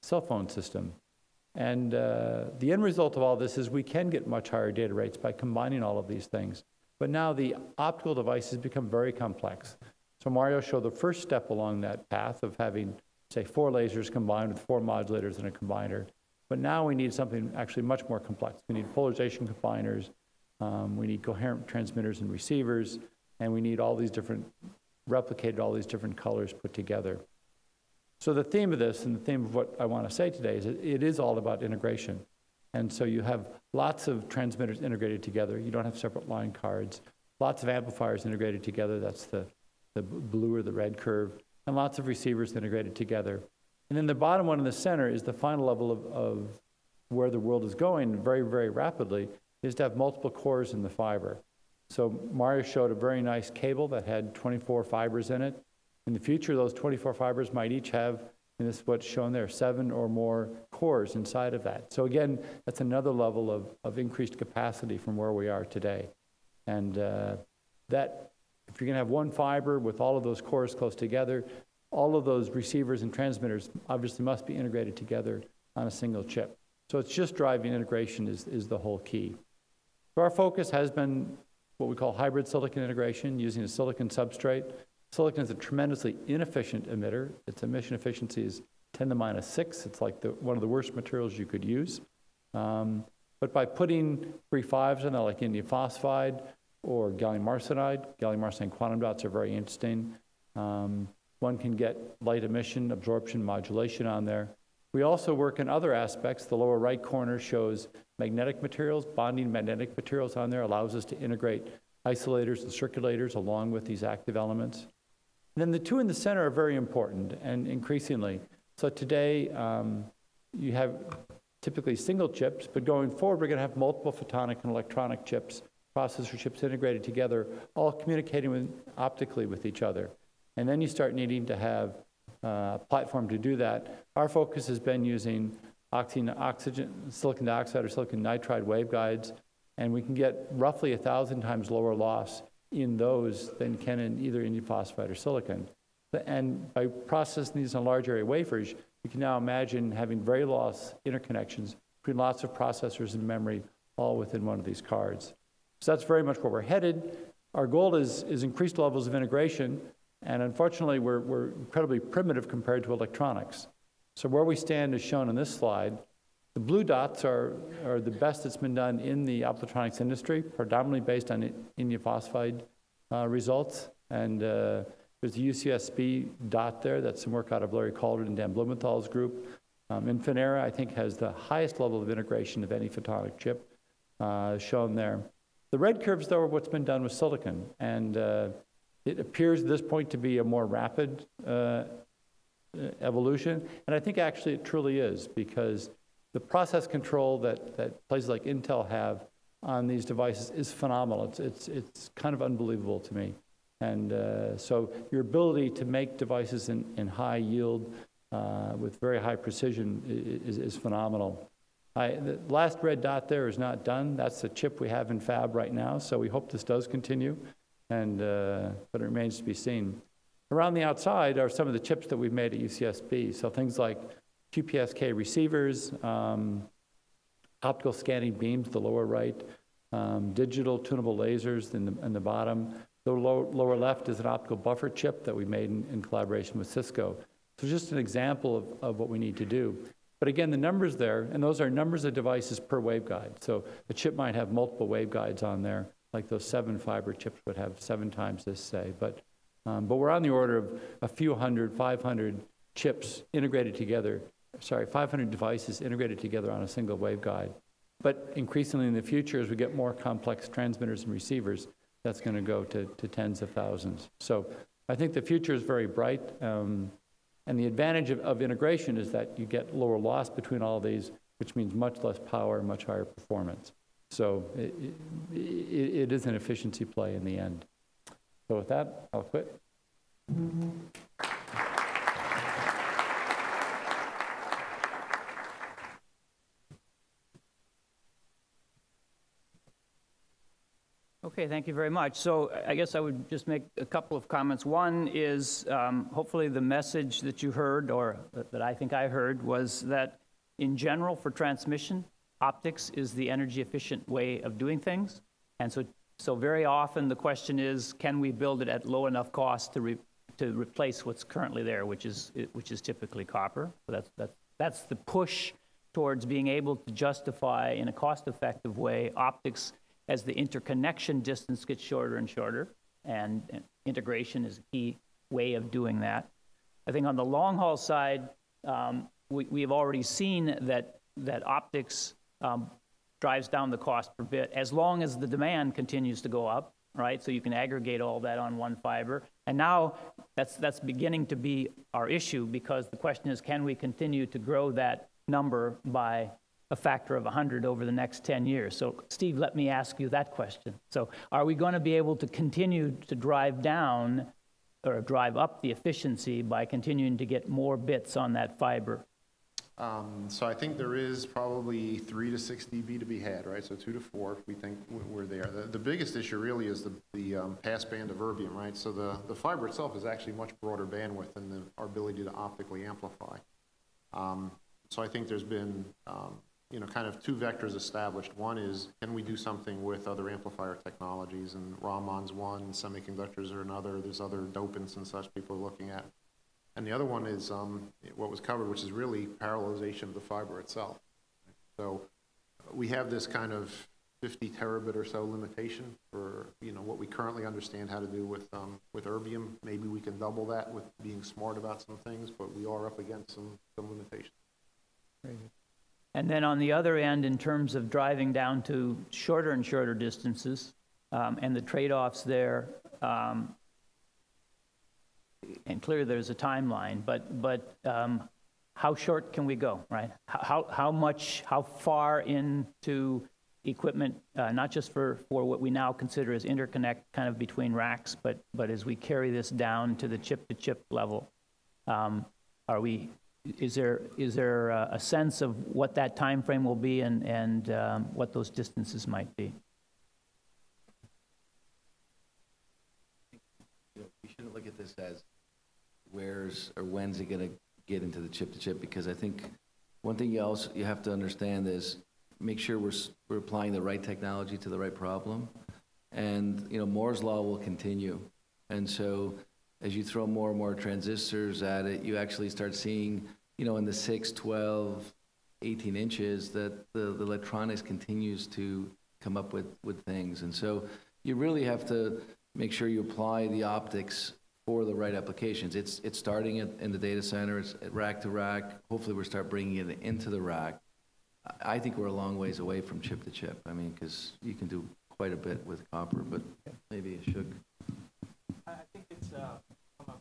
[SPEAKER 6] cell phone system. And the end result of all this is we can get much higher data rates by combining all of these things. But now the optical devices become very complex. So Mario showed the first step along that path of having, say, 4 lasers combined with 4 modulators and a combiner. But now we need something actually much more complex. We need polarization combiners, we need coherent transmitters and receivers, and we need all these different, replicated all these different colors put together. So the theme of this, and the theme of what I want to say today, is it is all about integration. And so you have lots of transmitters integrated together. You don't have separate line cards. Lots of amplifiers integrated together. That's the blue or the red curve. And lots of receivers integrated together. And then the bottom one in the center is the final level of where the world is going very, very rapidly, is to have multiple cores in the fiber. So Mario showed a very nice cable that had 24 fibers in it. In the future, those 24 fibers might each have, and this is what's shown there, 7 or more cores inside of that. So again, that's another level of increased capacity from where we are today. And that, if you're going to have one fiber with all of those cores close together, all of those receivers and transmitters obviously must be integrated together on a single chip. So it's just driving integration is the whole key. So our focus has been what we call hybrid silicon integration using a silicon substrate. Silicon is a tremendously inefficient emitter. Its emission efficiency is 10 to the minus 6. It's like one of the worst materials you could use. But by putting 3 5s in there, like indium phosphide or gallium arsenide quantum dots are very interesting. One can get light emission, absorption, modulation on there. We also work in other aspects. The lower right corner shows magnetic materials. Bonding magnetic materials on there allows us to integrate isolators and circulators along with these active elements. And then the two in the center are very important, and increasingly. So today, you have typically single chips, but going forward, we're going to have multiple photonic and electronic chips, processor chips integrated together, all communicating optically with each other. And then you start needing to have a platform to do that. Our focus has been using silicon dioxide or silicon nitride waveguides, and we can get roughly 1,000 times lower loss in those than can in either indium phosphide or silicon. And by processing these on large area wafers, you can now imagine having very low interconnections between lots of processors and memory all within one of these cards. So that's very much where we're headed. Our goal is increased levels of integration, and unfortunately, we're incredibly primitive compared to electronics. So where we stand is shown on this slide. The blue dots are the best that's been done in the optoelectronics industry, predominantly based on indium phosphide results. And there's a UCSB dot there. That's some work out of Larry Calder and Dan Blumenthal's group. Infinera, I think, has the highest level of integration of any photonic chip shown there. The red curves, though, are what's been done with silicon. And it appears at this point to be a more rapid evolution. And I think actually it truly is, because the process control that places like Intel have on these devices is phenomenal. It's kind of unbelievable to me. And so your ability to make devices in high yield with very high precision is phenomenal. The last red dot there is not done. That's the chip we have in fab right now, so we hope this does continue, and but it remains to be seen. Around the outside are some of the chips that we've made at UCSB, so things like QPSK receivers, optical scanning beams, the lower right, digital tunable lasers in the bottom. The lower left is an optical buffer chip that we made in collaboration with Cisco. So just an example of what we need to do. But again, the numbers there, and those are numbers of devices per waveguide. So a chip might have multiple waveguides on there, like those 7 fiber chips would have 7 times this, say. But we're on the order of a few hundred, 500 chips integrated together, 500 devices integrated together on a single waveguide. But increasingly in the future, as we get more complex transmitters and receivers, that's going to go to tens of thousands. So I think the future is very bright. And the advantage of integration is that you get lower loss between all of these, which means much less power, much higher performance. So it is an efficiency play in the end. So with that, I'll quit.
[SPEAKER 2] Okay, thank you very much. So I guess I would just make a couple of comments. One is hopefully the message that you heard, or that I think I heard, was that in general for transmission, optics is the energy efficient way of doing things. And so very often the question is, can we build it at low enough cost to replace what's currently there, which is typically copper. So that's the push towards being able to justify in a cost-effective way optics as the interconnection distance gets shorter and shorter, and integration is a key way of doing that. I think on the long haul side, we've already seen that optics drives down the cost per bit as long as the demand continues to go up, right? So you can aggregate all that on one fiber. And now that's beginning to be our issue, because the question is, can we continue to grow that number by a factor of 100 over the next 10 years. So Steve, let me ask you that question. So are we going to be able to continue to drive down or drive up the efficiency by continuing to get more bits on that fiber?
[SPEAKER 3] So I think there is probably 3 to 6 dB to be had, right? So 2 to 4, we think we're there. The biggest issue really is the passband of erbium, right? So the fiber itself is actually much broader bandwidth than our ability to optically amplify. So I think there's been kind of 2 vectors established. One is, can we do something with other amplifier technologies? And Raman's one, semiconductors are another. There's other dopants and such people are looking at. And the other one is what was covered, which is really parallelization of the fiber itself. So we have this kind of 50 terabit or so limitation for what we currently understand how to do with erbium. Maybe we can double that with being smart about some things, but we are up against some limitations.
[SPEAKER 2] Very good. And then on the other end, in terms of driving down to shorter and shorter distances, and the trade-offs there, and clearly there's a timeline, but how short can we go, right? How far into equipment, not just for what we now consider as interconnect kind of between racks, but as we carry this down to the chip-to-chip level, is there a sense of what that time frame will be and what those distances might be?
[SPEAKER 4] We shouldn't look at this as where's or when's it going to get into the chip-to-chip, because I think one thing you have to understand is make sure we're applying the right technology to the right problem, and Moore's law will continue, and so as you throw more and more transistors at it, you actually start seeing in the 6, 12, 18 inches that the electronics continues to come up with things, and so you really have to make sure you apply the optics for the right applications. It's starting in the data center, it's at rack to rack. Hopefully we'll start bringing it into the rack. I think we're a long ways away from chip to chip. I mean, because you can do quite a bit with copper, but maybe it should.
[SPEAKER 5] I think it's from a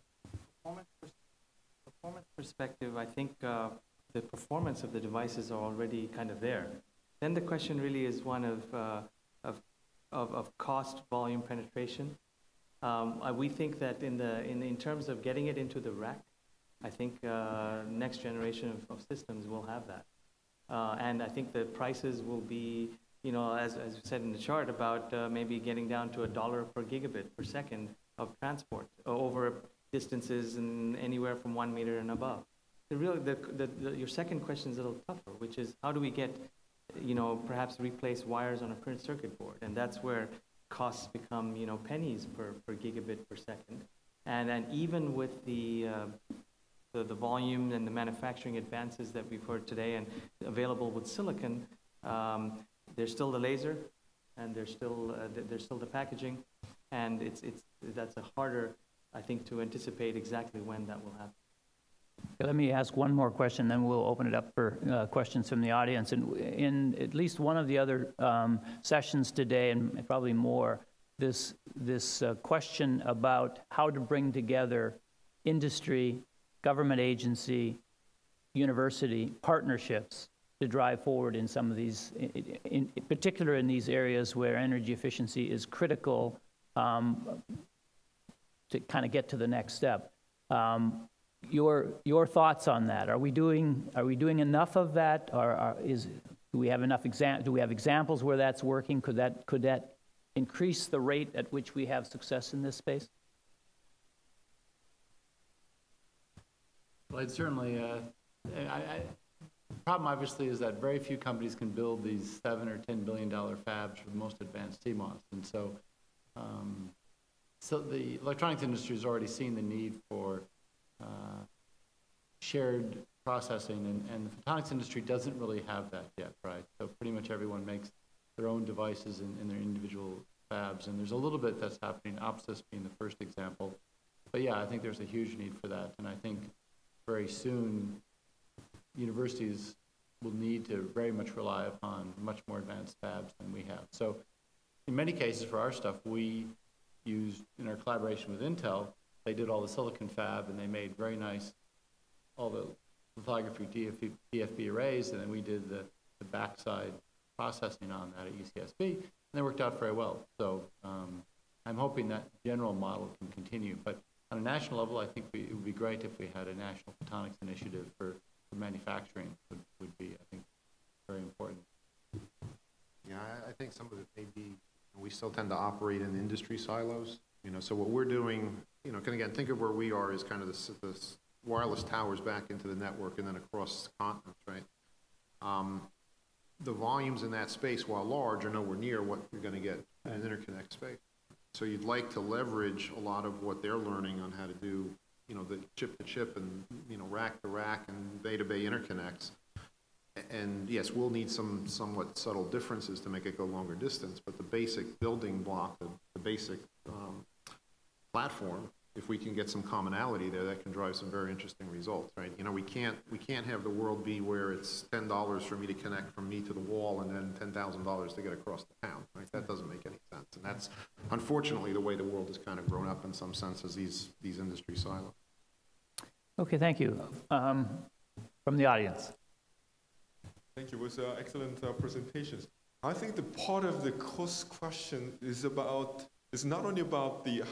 [SPEAKER 5] performance perspective, I think the performance of the devices are already kind of there. Then the question really is one of cost, volume, penetration. We think that in terms of getting it into the rack, I think next generation of systems will have that. And I think the prices will be, as you said in the chart, about maybe getting down to $1 per gigabit per second of transport over distances and anywhere from 1 meter and above. Your second question is a little tougher, which is how do we get, perhaps replace wires on a printed circuit board, and that's where costs become, pennies per gigabit per second, and even with the volume and the manufacturing advances that we've heard today and available with silicon, there's still the laser, and there's still the packaging, and that's a harder, I think, to anticipate exactly when that will happen.
[SPEAKER 2] Let me ask one more question, then we'll open it up for questions from the audience. And in at least one of the other sessions today, and probably more, this question about how to bring together industry, government agency, university partnerships to drive forward in some of these, in particular in these areas where energy efficiency is critical to kind of get to the next step. Your thoughts on that? Are we doing enough of that, or do we have enough do we have examples where that's working? Could that increase the rate at which we have success in this space?
[SPEAKER 7] Well, I'd certainly. The problem, obviously, is that very few companies can build these $7 or $10 billion fabs for the most advanced CMOS, and so the electronics industry has already seen the need for shared processing, and the photonics industry doesn't really have that yet, right? So pretty much everyone makes their own devices in their individual fabs, and there's a little bit that's happening, OPSIS being the first example. But yeah, I think there's a huge need for that, and I think very soon universities will need to very much rely upon much more advanced fabs than we have. So in many cases for our stuff, we used, in our collaboration with Intel, they did all the silicon fab, and they made very nice, all the lithography DFB arrays, and then we did the backside processing on that at UCSB, and they worked out very well. So I'm hoping that general model can continue. But on a national level, I think it would be great if we had a national photonics initiative for manufacturing. Would be, I think, very important.
[SPEAKER 3] Yeah, I think some of it may be, we still tend to operate in industry silos. So what we're doing, again, think of where we are as kind of this wireless towers back into the network and then across continents, right? The volumes in that space, while large, are nowhere near what you're going to get in an interconnect space. So you'd like to leverage a lot of what they're learning on how to do, the chip-to-chip and, rack-to-rack and bay-to-bay interconnects. And yes, we'll need some somewhat subtle differences to make it go longer distance, but the basic building block, the basic platform, if we can get some commonality there, that can drive some very interesting results, right? We can't have the world be where it's $10 for me to connect from me to the wall and then $10,000 to get across the town, right? That doesn't make any sense, and that's unfortunately the way the world has kind of grown up in some senses, these industry silos.
[SPEAKER 2] Okay, thank you. From the audience.
[SPEAKER 8] Thank you. It was excellent presentations. I think the part of the cost question is not only about the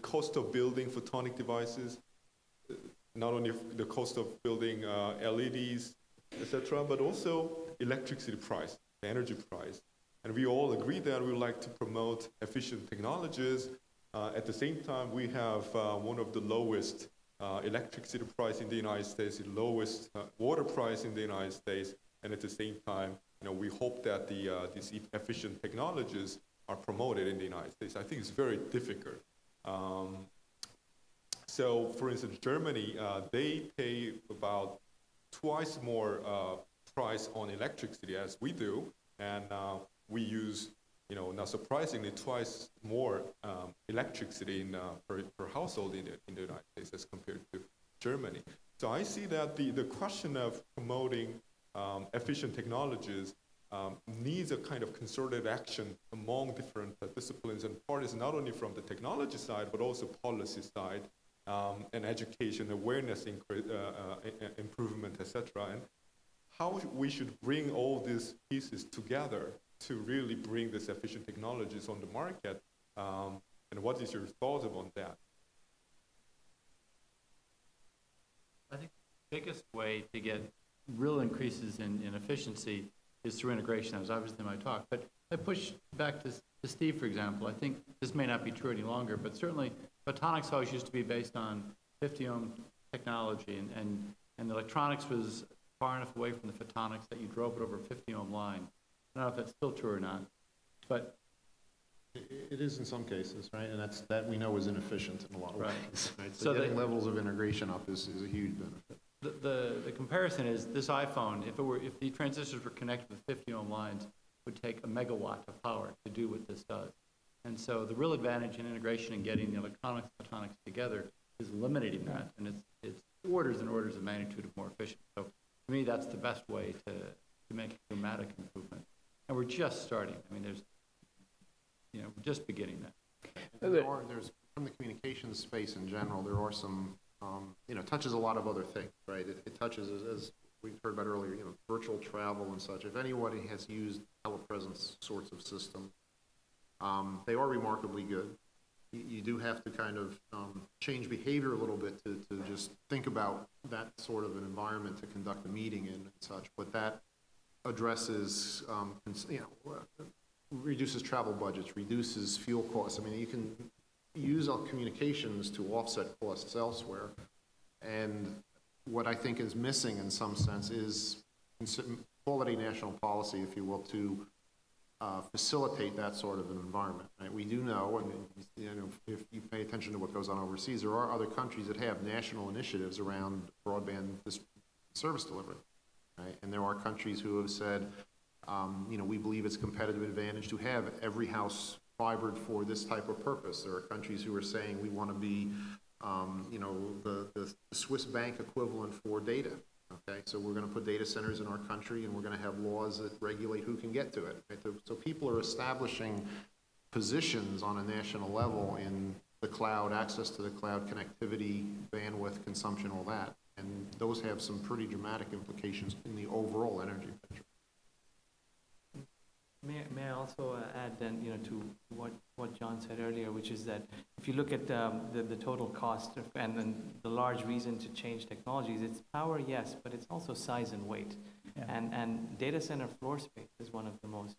[SPEAKER 8] cost of building photonic devices, not only the cost of building LEDs, etc., but also electricity price, the energy price. And we all agree that we would like to promote efficient technologies. At the same time, we have one of the lowest electricity price in the United States, the lowest water price in the United States, and at the same time, we hope that these efficient technologies are promoted in the United States. I think it's very difficult. So, for instance, Germany, they pay about twice more price on electricity as we do, and we use, not surprisingly, twice more electricity per household in the United States as compared to Germany. So I see that the question of promoting efficient technologies needs a kind of concerted action among different disciplines and parties, not only from the technology side, but also policy side, and education, awareness improvement, etc. And how we should bring all these pieces together to really bring these efficient technologies on the market, and what is your thought on that?
[SPEAKER 7] I think the biggest way to get real increases in efficiency is through integration. That was obviously my talk. But I push back to Steve, for example. I think this may not be true any longer, but certainly photonics always used to be based on 50-ohm technology, and the electronics was far enough away from the photonics that you drove it over a 50-ohm line. I don't know if that's still true or not, but
[SPEAKER 3] it is in some cases, right? And that we know is inefficient in a lot of ways. Right? So getting levels of integration up is a huge benefit.
[SPEAKER 7] The comparison is this iPhone, if the transistors were connected with 50-ohm lines, would take a megawatt of power to do what this does. And so the real advantage in integration and getting the electronics and photonics together is eliminating that. And it's orders and orders of magnitude more efficient. So to me, that's the best way to make a dramatic improvement. And we're just starting. I mean, we're just beginning that.
[SPEAKER 3] There's from the communications space in general, there are some, touches a lot of other things, right? It touches, as we heard about earlier, virtual travel and such. If anybody has used telepresence sorts of systems, they are remarkably good. You do have to kind of change behavior a little bit to just think about that sort of an environment to conduct a meeting in and such, but that addresses, reduces travel budgets, reduces fuel costs. I mean, you can use our communications to offset costs elsewhere, and what I think is missing in some sense is quality national policy, if you will, to facilitate that sort of an environment. Right? We do know, and if you pay attention to what goes on overseas, there are other countries that have national initiatives around broadband service delivery. Right? And there are countries who have said, we believe it's a competitive advantage to have every house fibered for this type of purpose. There are countries who are saying we want to be, the Swiss bank equivalent for data. Okay, so we're going to put data centers in our country, and we're going to have laws that regulate who can get to it. Right? So people are establishing positions on a national level in the cloud, access to the cloud, connectivity, bandwidth, consumption, all that. And those have some pretty dramatic implications in the overall energy picture.
[SPEAKER 5] May I also add then, to what John said earlier, which is that if you look at the total cost and then the large reason to change technologies, it's power, yes, but it's also size and weight. Yeah. And data center floor space is one of the most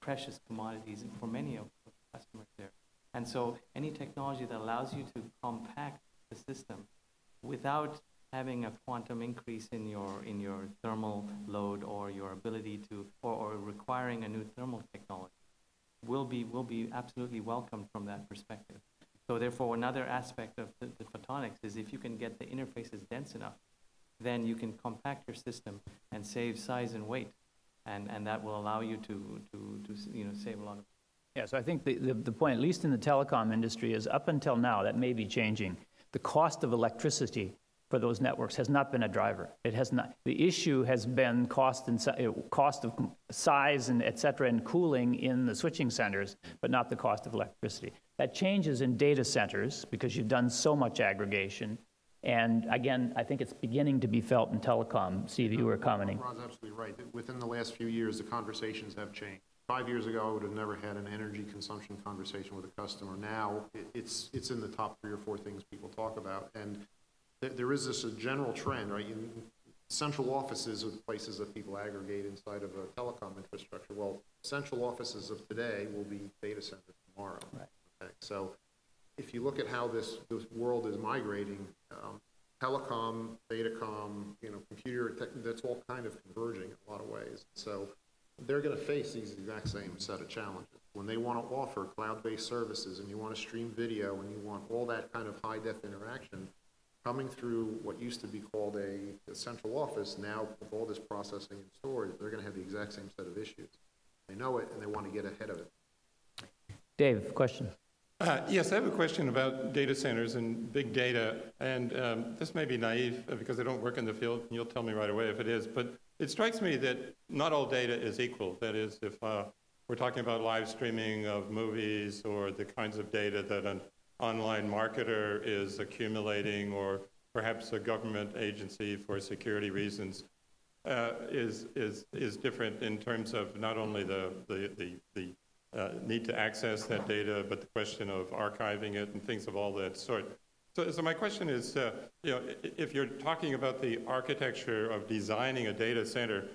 [SPEAKER 5] precious commodities for many of the customers there. And so any technology that allows you to compact the system without having a quantum increase in your thermal load or your ability to, or requiring a new thermal technology will be absolutely welcomed from that perspective. So therefore, another aspect of the photonics is if you can get the interfaces dense enough, then you can compact your system and save size and weight, and that will allow you to save a lot of.
[SPEAKER 2] Yeah, so I think the point, at least in the telecom industry, is up until now, that may be changing. The cost of electricity for those networks has not been a driver. It has not. The issue has been cost of size and et cetera and cooling in the switching centers, but not the cost of electricity. That changes in data centers because you've done so much aggregation. And again, I think it's beginning to be felt in telecom. Steve, you were commenting.
[SPEAKER 3] Ron's absolutely right. Within the last few years, the conversations have changed. 5 years ago, I would have never had an energy consumption conversation with a customer. Now, it's in the top 3 or 4 things people talk about. And there is this general trend, right? Central offices are the places that people aggregate inside of a telecom infrastructure. Well, central offices of today will be data centers tomorrow. Right. Okay? So if you look at how this world is migrating, telecom, datacom, computer tech, that's all kind of converging in a lot of ways. So they're going to face these exact same set of challenges. When they want to offer cloud-based services and you want to stream video and you want all that kind of high-def interaction, coming through what used to be called a central office, now with all this processing and storage, they're going to have the exact same set of issues. They know it, and they want to get ahead of it.
[SPEAKER 2] Dave, question.
[SPEAKER 9] Yes, I have a question about data centers and big data. And this may be naive because I don't work in the field, and you'll tell me right away if it is. But it strikes me that not all data is equal. That is, if we're talking about live streaming of movies or the kinds of data that an online marketer is accumulating, or perhaps a government agency for security reasons, is different in terms of not only the need to access that data, but the question of archiving it and things of all that sort. So my question is, if you're talking about the architecture of designing a data center,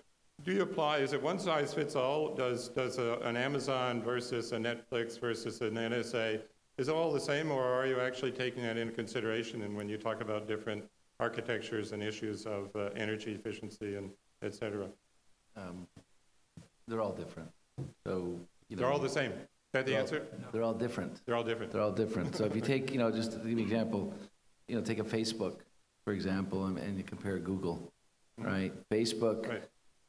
[SPEAKER 9] do you apply, is it one size fits all? Does an Amazon versus a Netflix versus an NSA, is it all the same, or are you actually taking that into consideration? And when you talk about different architectures and issues of energy efficiency and et cetera?
[SPEAKER 4] They're all different. So
[SPEAKER 9] they're all the same. Is that the answer?
[SPEAKER 4] They're all different.
[SPEAKER 9] They're all different.
[SPEAKER 4] They're all different. So if you take, just to give you an example, take a Facebook, for example, and you compare Google, right? Facebook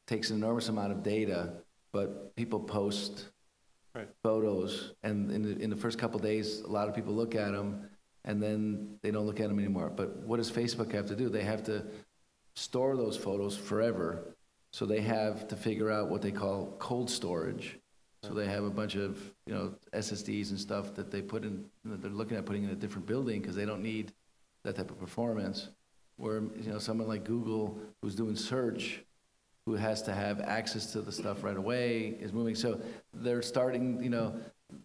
[SPEAKER 4] takes an enormous amount of data, but people post photos, and in the first couple of days, a lot of people look at them, and then they don't look at them anymore. But what does Facebook have to do? They have to store those photos forever. So they have to figure out what they call cold storage. So they have a bunch of, you know, SSDs and stuff that they put in, they're looking at putting in a different building because they don't need that type of performance. Where, you know, someone like Google who's doing search, who has to have access to the stuff right away, is moving. So they're starting, you know,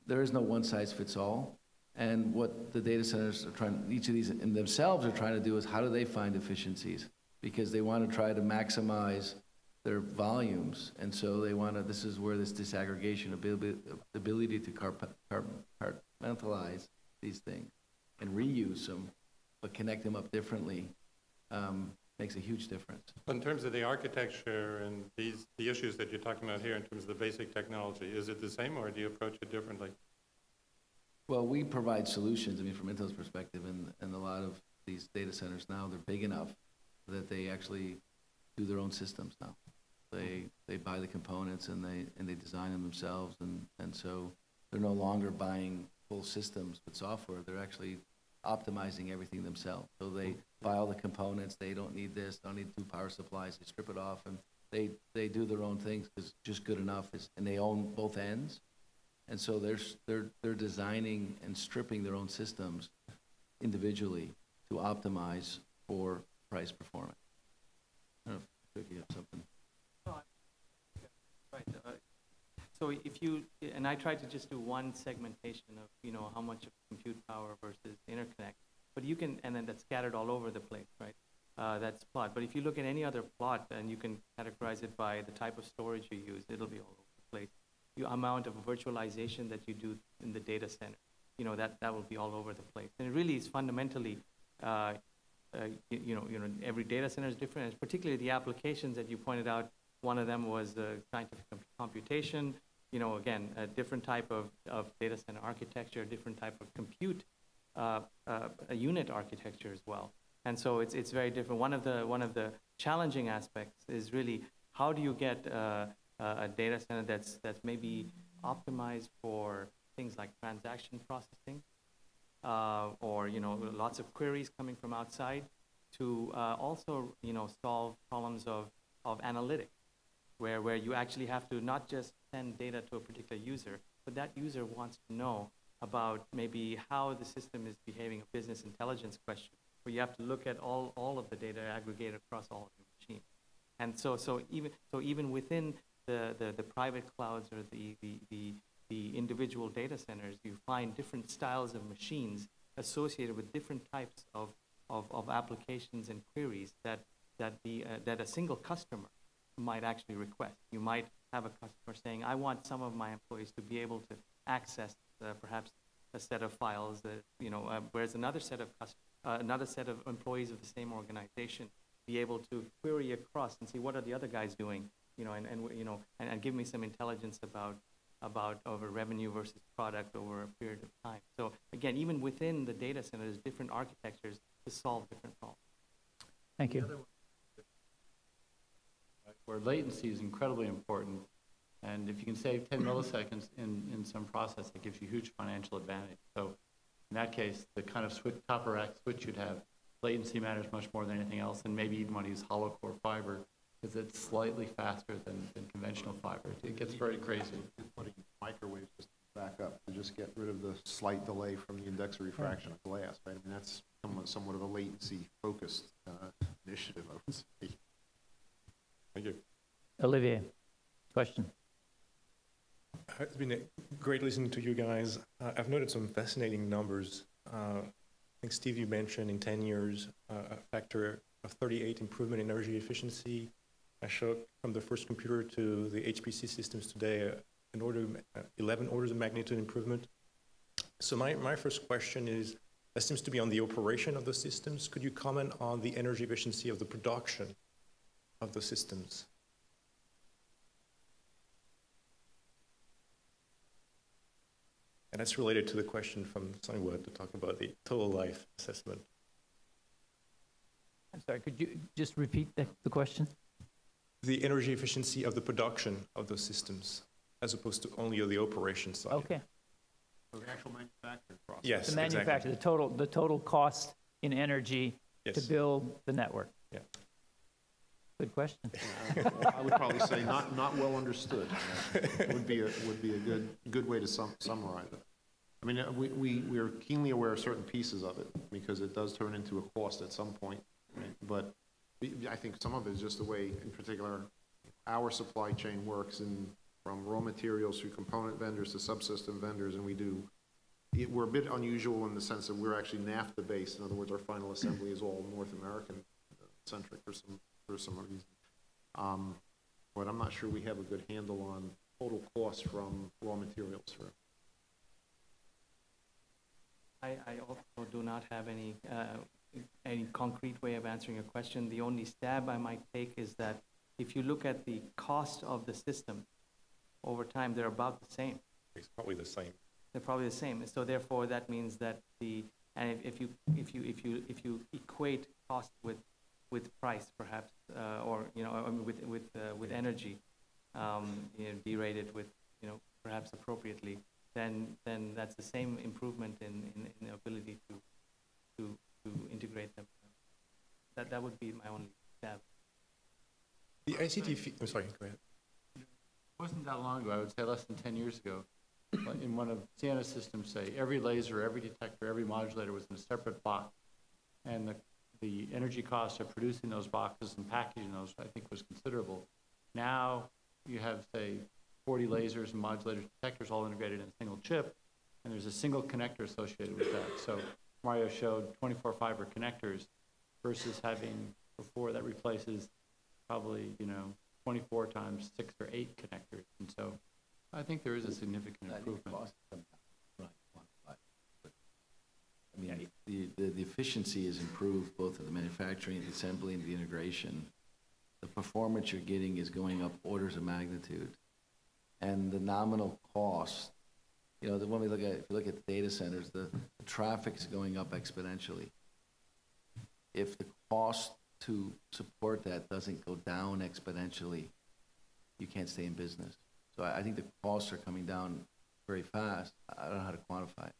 [SPEAKER 4] there is no one size fits all. And what the data centers are trying, each of these in themselves are trying to do is how do they find efficiencies? Because they want to try to maximize their volumes. And so they want to, this is where this disaggregation, ability to compartmentalize these things and reuse them, but connect them up differently, makes a huge difference.
[SPEAKER 9] In terms of the architecture and the issues that you're talking about here in terms of the basic technology, is it the same or do you approach it differently?
[SPEAKER 4] Well, we provide solutions. I mean, from Intel's perspective, and a lot of these data centers now, they're big enough that they actually do their own systems now. They buy the components and they design them themselves, and so they're no longer buying full systems with software. They're actually optimizing everything themselves. So they buy all the components. They don't need this, don't need 2 power supplies. They strip it off, and they do their own things because just good enough is, and they own both ends. And so they're designing and stripping their own systems individually to optimize for price performance. I don't know if you have something.
[SPEAKER 5] Right. So if you, and I try to just do one segmentation of, you know, how much of compute power versus interconnect, but you can, and then that's scattered all over the place, right? That's plot. But if you look at any other plot, and you can categorize it by the type of storage you use, it'll be all over the place. The amount of virtualization that you do in the data center, you know, that will be all over the place. And it really is fundamentally, you know, every data center is different, and particularly the applications that you pointed out. One of them was scientific computation. You know, again, a different type of data center architecture, a different type of compute, a unit architecture as well. And so it's very different. One of the challenging aspects is really how do you get a data center that's maybe optimized for things like transaction processing, or, you know, lots of queries coming from outside, to also, you know, solve problems of analytics, where you actually have to not just send data to a particular user, but that user wants to know about maybe how the system is behaving, a business intelligence question, where you have to look at all of the data aggregated across all of your machines. And so even within the private clouds or the individual data centers, you find different styles of machines associated with different types of applications and queries that a single customer might actually request. You might have a customer saying, I want some of my employees to be able to access perhaps a set of files that, you know, whereas another set of employees of the same organization be able to query across and see what are the other guys doing, you know, and give me some intelligence about over revenue versus product over a period of time. So again, even within the data center, there's different architectures to solve different problems.
[SPEAKER 2] Thank you.
[SPEAKER 7] Where latency is incredibly important, and if you can save 10 milliseconds in some process, it gives you huge financial advantage. So in that case, the kind of copper rack switch you'd have, latency matters much more than anything else, and maybe even want to use hollow core fiber because it's slightly faster than conventional fiber. It gets very crazy.
[SPEAKER 3] Putting microwave systems back up to just get rid of the slight delay from the index of refraction of glass, right? I mean, that's somewhat of a latency-focused initiative, I would say.
[SPEAKER 9] Thank you.
[SPEAKER 2] Olivier, question.
[SPEAKER 10] It's been great listening to you guys. I've noted some fascinating numbers. I think, Steve, you mentioned in 10 years a factor of 38 improvement in energy efficiency. I showed from the first computer to the HPC systems today, 11 orders of magnitude improvement. So my first question is, that seems to be on the operation of the systems. Could you comment on the energy efficiency of the production of the systems? And that's related to the question from Sunwood to talk about the total life assessment.
[SPEAKER 2] I'm sorry, could you just repeat the question?
[SPEAKER 10] The energy efficiency of the production of those systems, as opposed to only the operation side.
[SPEAKER 2] Okay.
[SPEAKER 3] So the actual manufacturing process.
[SPEAKER 10] Yes,
[SPEAKER 2] The manufacture,
[SPEAKER 10] exactly.
[SPEAKER 2] the total cost in energy to
[SPEAKER 10] Yes.
[SPEAKER 2] build the network.
[SPEAKER 10] Yeah.
[SPEAKER 2] Good question.
[SPEAKER 3] I would probably say not well understood. Would be a good way to summarize it. I mean, we are keenly aware of certain pieces of it because it does turn into a cost at some point, right? But I think some of it is just the way, in particular, our supply chain works, and from raw materials through component vendors to subsystem vendors, and we're a bit unusual in the sense that we're actually NAFTA based. In other words, our final assembly is all North American centric for some reason. But I'm not sure we have a good handle on total costs from raw materials for.
[SPEAKER 5] I also do not have any concrete way of answering your question. The only stab I might take is that if you look at the cost of the system over time, they're about the same.
[SPEAKER 10] It's probably the same.
[SPEAKER 5] They're probably the same. So therefore, that means that if you equate cost with price, perhaps, or with energy, derated with perhaps appropriately, then that's the same improvement in the ability to integrate them. That would be my only stab.
[SPEAKER 10] The ICT, I'm sorry, go ahead.
[SPEAKER 7] It wasn't that long ago, I would say less than 10 years ago, in one of Sienna's systems, say, every laser, every detector, every modulator was in a separate box. And the energy cost of producing those boxes and packaging those, I think, was considerable. Now you have, say, 40 lasers and modulators, detectors all integrated in a single chip, and there's a single connector associated with that. So Mario showed 24 fiber connectors versus having before that replaces probably 24 times 6 or 8 connectors. And so I think there is a significant improvement.
[SPEAKER 4] I mean, the efficiency is improved both in the manufacturing, the assembly, and the integration. The performance you're getting is going up orders of magnitude. And the nominal cost, when we if you look at the data centers, the traffic is going up exponentially. If the cost to support that doesn't go down exponentially, you can't stay in business. So I think the costs are coming down very fast. I don't know how to quantify it.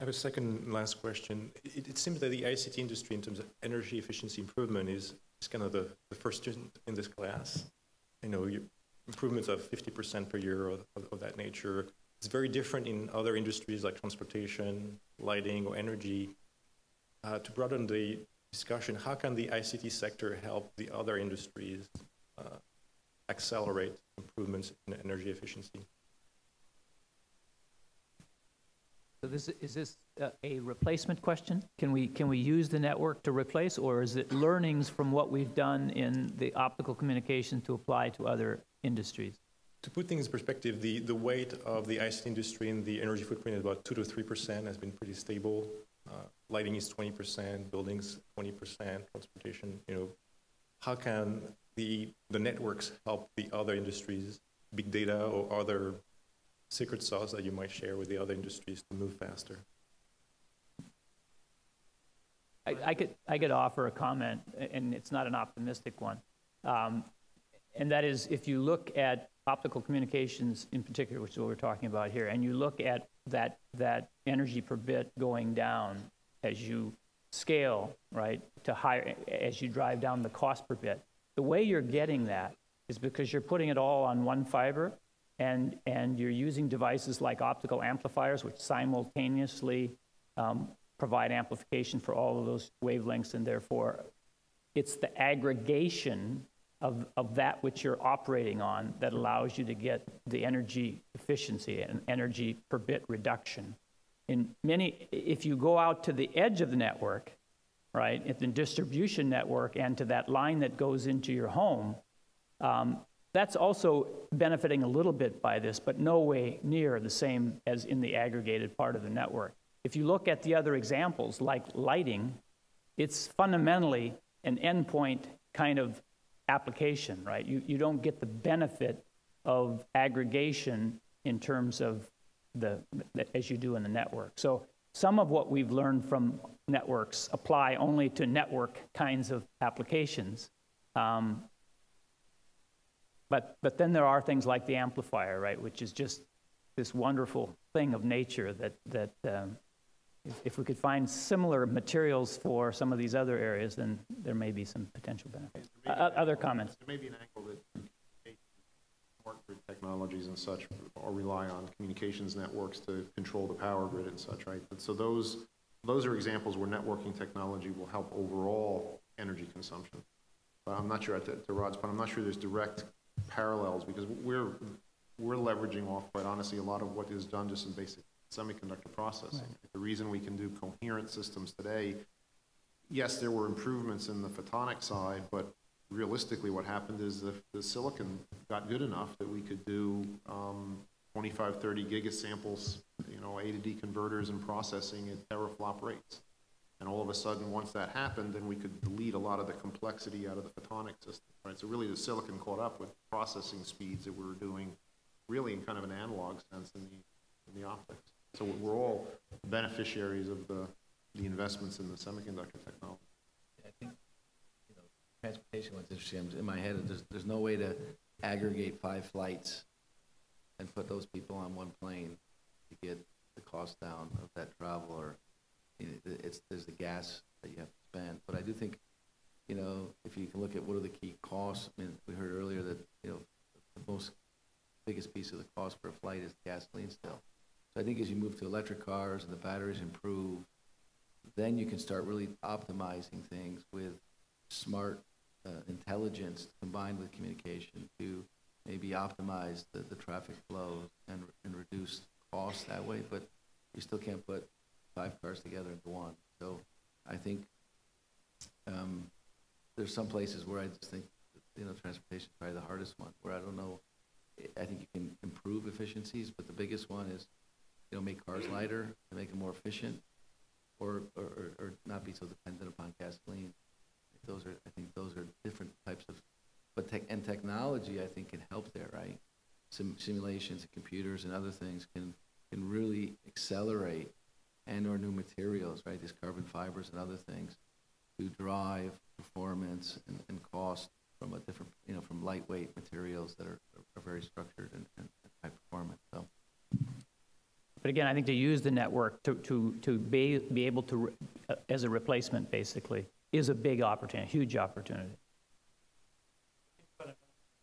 [SPEAKER 10] I have a second and last question. It seems that the ICT industry, in terms of energy efficiency improvement, is kind of the first in this class. Improvements of 50% per year of that nature. It's very different in other industries like transportation, lighting, or energy. To broaden the discussion, how can the ICT sector help the other industries accelerate improvements in energy efficiency?
[SPEAKER 2] So is this a replacement question? Can we use the network to replace, or is it learnings from what we've done in the optical communication to apply to other industries?
[SPEAKER 10] To put things in perspective, the weight of the ICT industry in the energy footprint is about 2 to 3%, has been pretty stable. Lighting is 20%, buildings 20%, transportation. How can the networks help the other industries, big data or other secret sauce that you might share with the other industries to move faster?
[SPEAKER 2] I could offer a comment, and it's not an optimistic one. And that is, if you look at optical communications in particular, which is what we're talking about here, and you look at that energy per bit going down as you scale, right, to higher, as you drive down the cost per bit, the way you're getting that is because you're putting it all on one fiber, and you're using devices like optical amplifiers, which simultaneously provide amplification for all of those wavelengths, and therefore it's the aggregation of that which you're operating on that allows you to get the energy efficiency and energy per bit reduction. If you go out to the edge of the network, right, at the distribution network and to that line that goes into your home, that's also benefiting a little bit by this, but no way near the same as in the aggregated part of the network. If you look at the other examples, like lighting, it's fundamentally an endpoint kind of application, right? You don't get the benefit of aggregation in terms of as you do in the network. So some of what we've learned from networks apply only to network kinds of applications. But then there are things like the amplifier, right, which is just this wonderful thing of nature that if we could find similar materials for some of these other areas, then there may be some potential benefits. Other comments?
[SPEAKER 3] There may be an angle that smart grid technologies and such or rely on communications networks to control the power grid and such, right? But so those are examples where networking technology will help overall energy consumption. But I'm not sure, to Rod's point, I'm not sure there's direct parallels because we're leveraging off, quite honestly, a lot of what is done just in basic semiconductor processing. Right. The reason we can do coherent systems today, yes, there were improvements in the photonic side, but realistically what happened is the silicon got good enough that we could do 25, 30 gigasamples, A to D converters and processing at teraflop rates. And all of a sudden, once that happened, then we could delete a lot of the complexity out of the photonic system, right? So really the silicon caught up with processing speeds that we were doing really in kind of an analog sense in the optics. So we're all beneficiaries of the investments in the semiconductor technology.
[SPEAKER 4] I think transportation was interesting. In my head, there's no way to aggregate 5 flights and put those people on one plane to get the cost down of that travel, or there's the gas that you have to spend. But I do think, if you can look at what are the key costs. I mean, we heard earlier that the biggest piece of the cost for a flight is gasoline still. So I think as you move to electric cars and the batteries improve, then you can start really optimizing things with smart intelligence combined with communication to maybe optimize the traffic flow and reduce costs that way. But you still can't put 5 cars together into one. So I think there's some places where I just think transportation is probably the hardest one, where I don't know. I think you can improve efficiencies, but the biggest one is make cars lighter to make them more efficient, or not be so dependent upon gasoline. I think those are different types of, but technology I think can help there, right? Simulations and computers and other things can really accelerate, and/or new materials, right? These carbon fibers and other things to drive performance and cost from a different, from lightweight materials that are very structured and high performance. So.
[SPEAKER 2] But again, I think to use the network to be able to, as a replacement, basically, is a big opportunity, huge opportunity.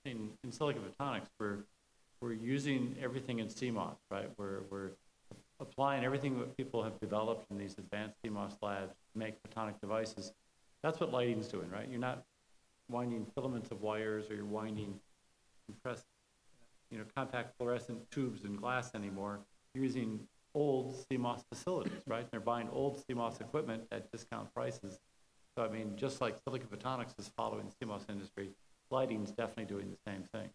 [SPEAKER 7] In silicon photonics, we're using everything in CMOS, right? We're applying everything that people have developed in these advanced CMOS labs to make photonic devices. That's what lighting's doing, right? You're not winding filaments of wires, or you're winding compressed, compact fluorescent tubes and glass anymore. You're using old CMOS facilities, right? They're buying old CMOS equipment at discount prices. So I mean, just like silicon photonics is following the CMOS industry, lighting's definitely doing the same thing.